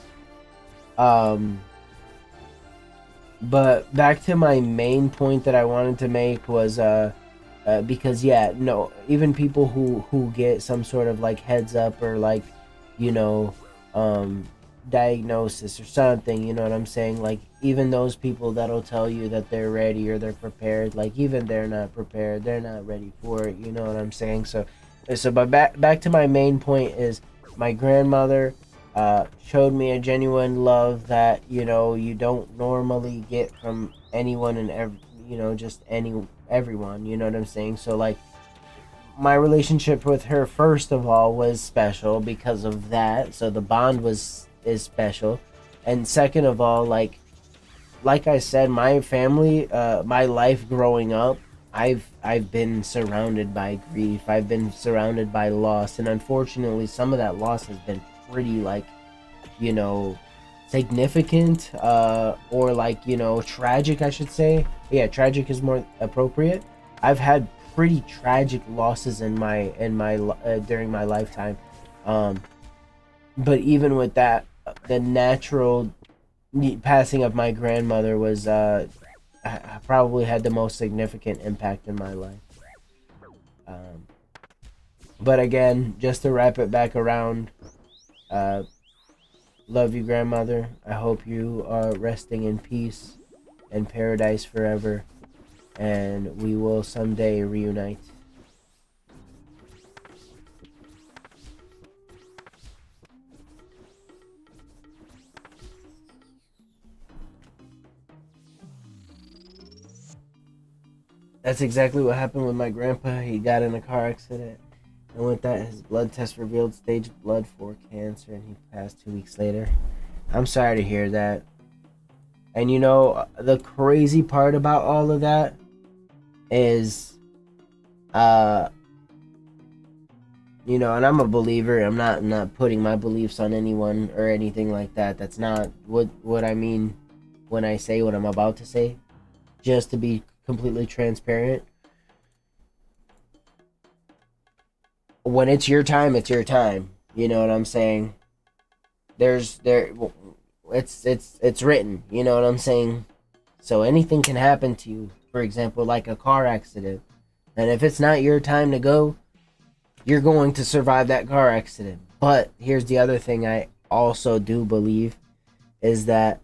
But back to my main point that I wanted to make was because, yeah, no, even people who get some sort of like heads up, or like, you know diagnosis or something, you know what I'm saying, like, even those people that'll tell you that they're ready or they're prepared, like, even they're not prepared, they're not ready for it, you know what I'm saying. But back to my main point is, my grandmother showed me a genuine love that, you don't normally get from anyone, and just everyone, you know what I'm saying. So, like, my relationship with her, first of all, was special because of that. So the bond is special. And second of all, like I said, my family, my life growing up, I've been surrounded by grief. I've been surrounded by loss, and unfortunately some of that loss has been pretty, like, significant, or like, tragic, I should say. Yeah, tragic is more appropriate. I've had pretty tragic losses in my during my lifetime. But even with that, the natural passing of my grandmother was probably had the most significant impact in my life. But again, just to wrap it back around, love you, grandmother. I hope you are resting in peace and paradise forever, and we will someday reunite. That's exactly what happened with my grandpa. He got in a car accident, and with that, his blood test revealed stage blood 4 cancer, and he passed 2 weeks later. I'm sorry to hear that. And the crazy part about all of that is, and I'm a believer. I'm not putting my beliefs on anyone or anything like that. That's not what I mean when I say what I'm about to say. Just to be completely transparent, when it's your time, it's your time. You know what I'm saying? It's written. You know what I'm saying? So anything can happen to you. For example, like a car accident. And if it's not your time to go, you're going to survive that car accident. But here's the other thing I also do believe, is that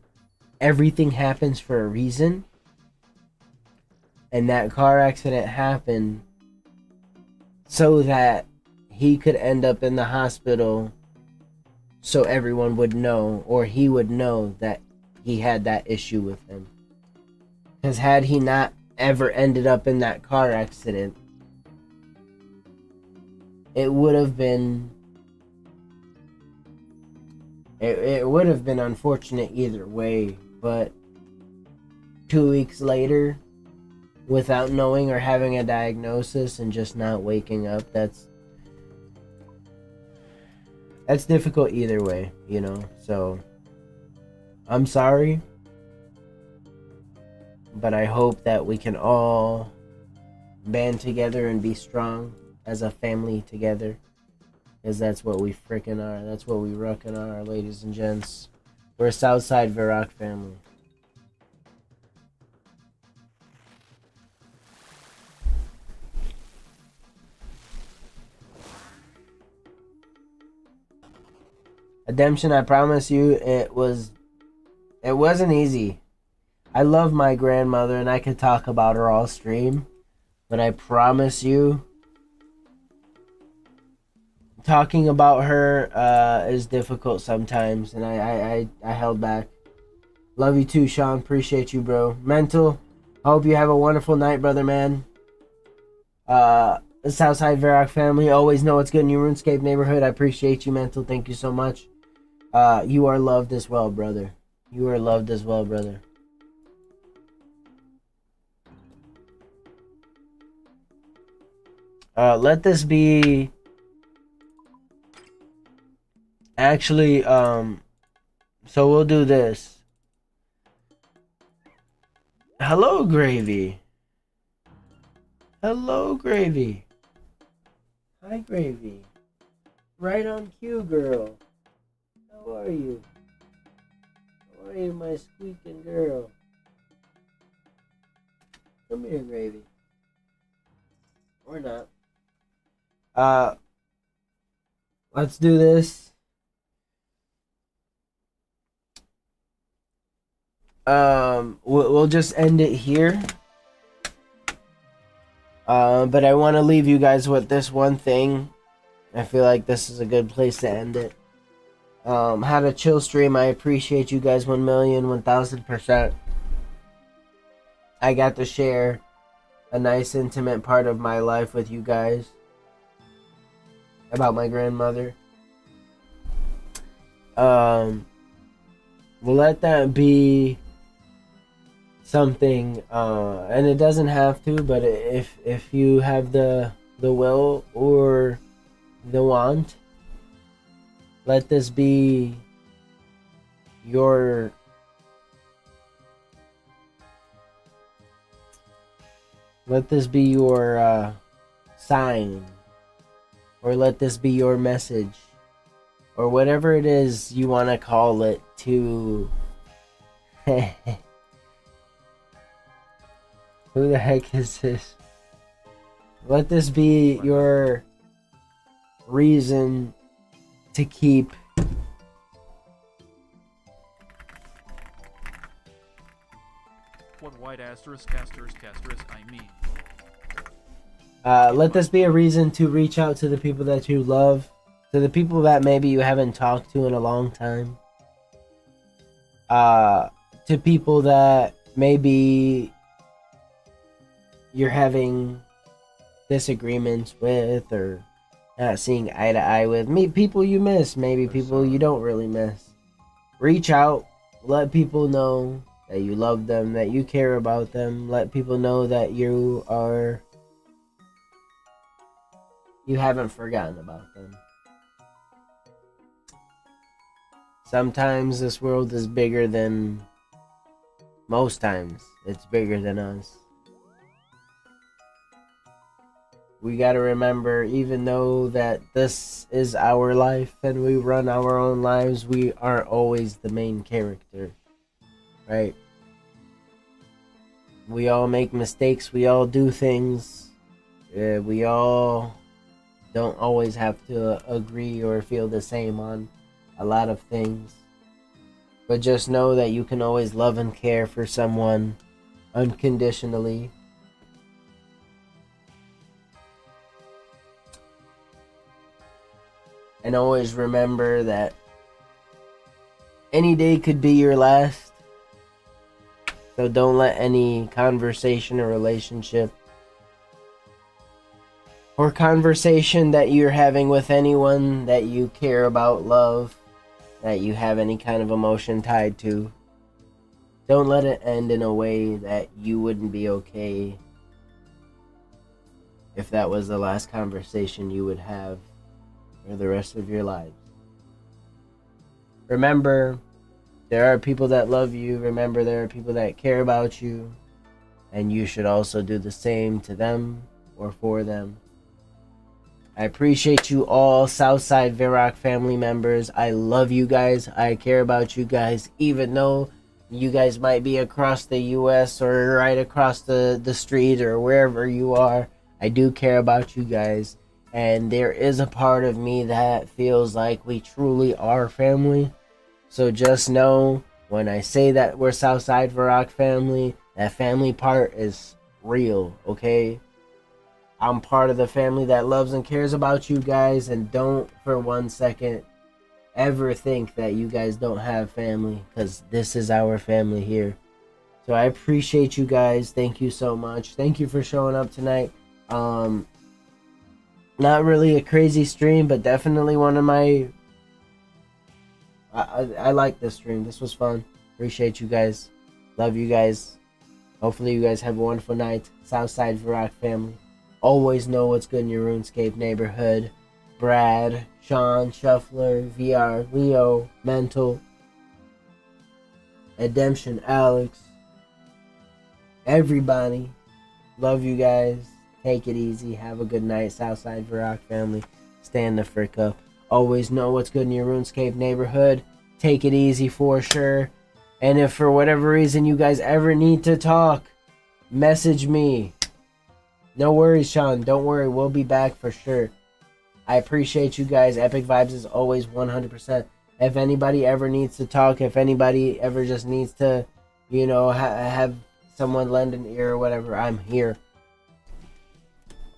everything happens for a reason. And that car accident happened so that he could end up in the hospital, so everyone would know, or he would know, that he had that issue with him. Because had he not ever ended up in that car accident, it would have been unfortunate either way. But 2 weeks later, without knowing or having a diagnosis and just not waking up, that's difficult either way, So I'm sorry, but I hope that we can all band together and be strong as a family together. Because that's what we frickin' are. That's what we rockin' are, ladies and gents. We're a SouthSide Varrock family. Redemption, I promise you, it wasn't easy. I love my grandmother and I could talk about her all stream, but I promise you, talking about her is difficult sometimes, and I held back. Love you too, Sean. Appreciate you, bro. Mental, I hope you have a wonderful night, brother, man. The Southside Varrock family, always know what's good in your RuneScape neighborhood. I appreciate you, Mental. Thank you so much. You are loved as well, brother. You are loved as well, brother. Let this be... Actually, so we'll do this. Hello, Gravy. Hello, Gravy. Hi, Gravy. Right on cue, girl. How are you? How are you, my squeaking girl? Come here, Gravy. Or not. Let's do this. We'll just end it here. But I want to leave you guys with this one thing. I feel like this is a good place to end it. Had a chill stream. I appreciate you guys 1,000,000%. I got to share a nice intimate part of my life with you guys about my grandmother. Let that be something, and it doesn't have to, but if you have the will or the want, let this be your sign, or let this be your message, or whatever it is you want to call it, to who the heck is this? Let this be your reason to keep What white asterisk asterisk asterisk I mean. Let this be a reason to reach out to the people that you love, to the people that maybe you haven't talked to in a long time, to people that maybe you're having disagreements with or not seeing eye to eye with. Meet people you miss, maybe people you don't really miss. Reach out, let people know that you love them, that you care about them. Let people know that you haven't forgotten about them. Sometimes this world is bigger than... Most times, it's bigger than us. We gotta remember, even though that this is our life and we run our own lives, we aren't always the main character, right? We all make mistakes, we all do things, we all don't always have to agree or feel the same on a lot of things. But just know that you can always love and care for someone unconditionally. And always remember that any day could be your last. So don't let any conversation or relationship or conversation that you're having with anyone that you care about, love, that you have any kind of emotion tied to, don't let it end in a way that you wouldn't be okay if that was the last conversation you would have for the rest of your lives. Remember, there are people that love you. Remember, there are people that care about you, and you should also do the same to them or for them. I appreciate you all, SouthSide Varrock family members. I love you guys. I care about you guys, even though you guys might be across the U.S. or right across the street or wherever you are. I do care about you guys. And there is a part of me that feels like we truly are family. So just know, when I say that we're SouthSide Varrock family, that family part is real, okay? I'm part of the family that loves and cares about you guys, and don't for 1 second ever think that you guys don't have family, because this is our family here. So I appreciate you guys. Thank you so much. Thank you for showing up tonight. Not really a crazy stream, but definitely one of my... I like this stream. This was fun. Appreciate you guys. Love you guys. Hopefully you guys have a wonderful night. SouthSide Varrock family. Always know what's good in your RuneScape neighborhood. Brad, Sean, Shuffler, VR, Leo, Mental, Redemption, Alex. Everybody. Love you guys. Take it easy. Have a good night. SouthSide Varrock family. Stand the frick up. Always know what's good in your RuneScape neighborhood. Take it easy for sure. And if for whatever reason you guys ever need to talk, message me. No worries, Sean. Don't worry. We'll be back for sure. I appreciate you guys. Epic Vibes is always 100%. If anybody ever needs to talk, if anybody ever just needs to, you know, have someone lend an ear or whatever, I'm here.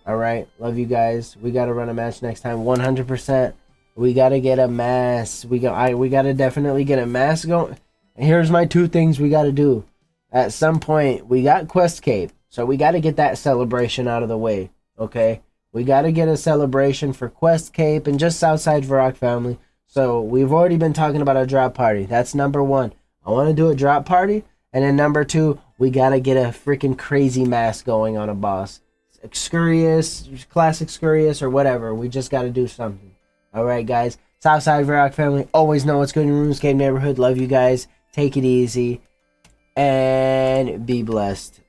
Alright. Love you guys. We got to run a match next time. 100%. We got to get a mass. We got to definitely get a mass going. Here's my 2 things we got to do. At some point, we got Quest Cape. So we got to get that celebration out of the way, okay? We got to get a celebration for Quest Cape and just SouthSide Varrock family. So we've already been talking about a drop party. That's number 1. I want to do a drop party. And then number 2, we got to get a freaking crazy mass going on a boss. Excurious, classic Excurious, or whatever. We just got to do something. All right, guys. SouthSide Varrock family. Always know what's good in your RuneScape neighborhood. Love you guys. Take it easy. And be blessed.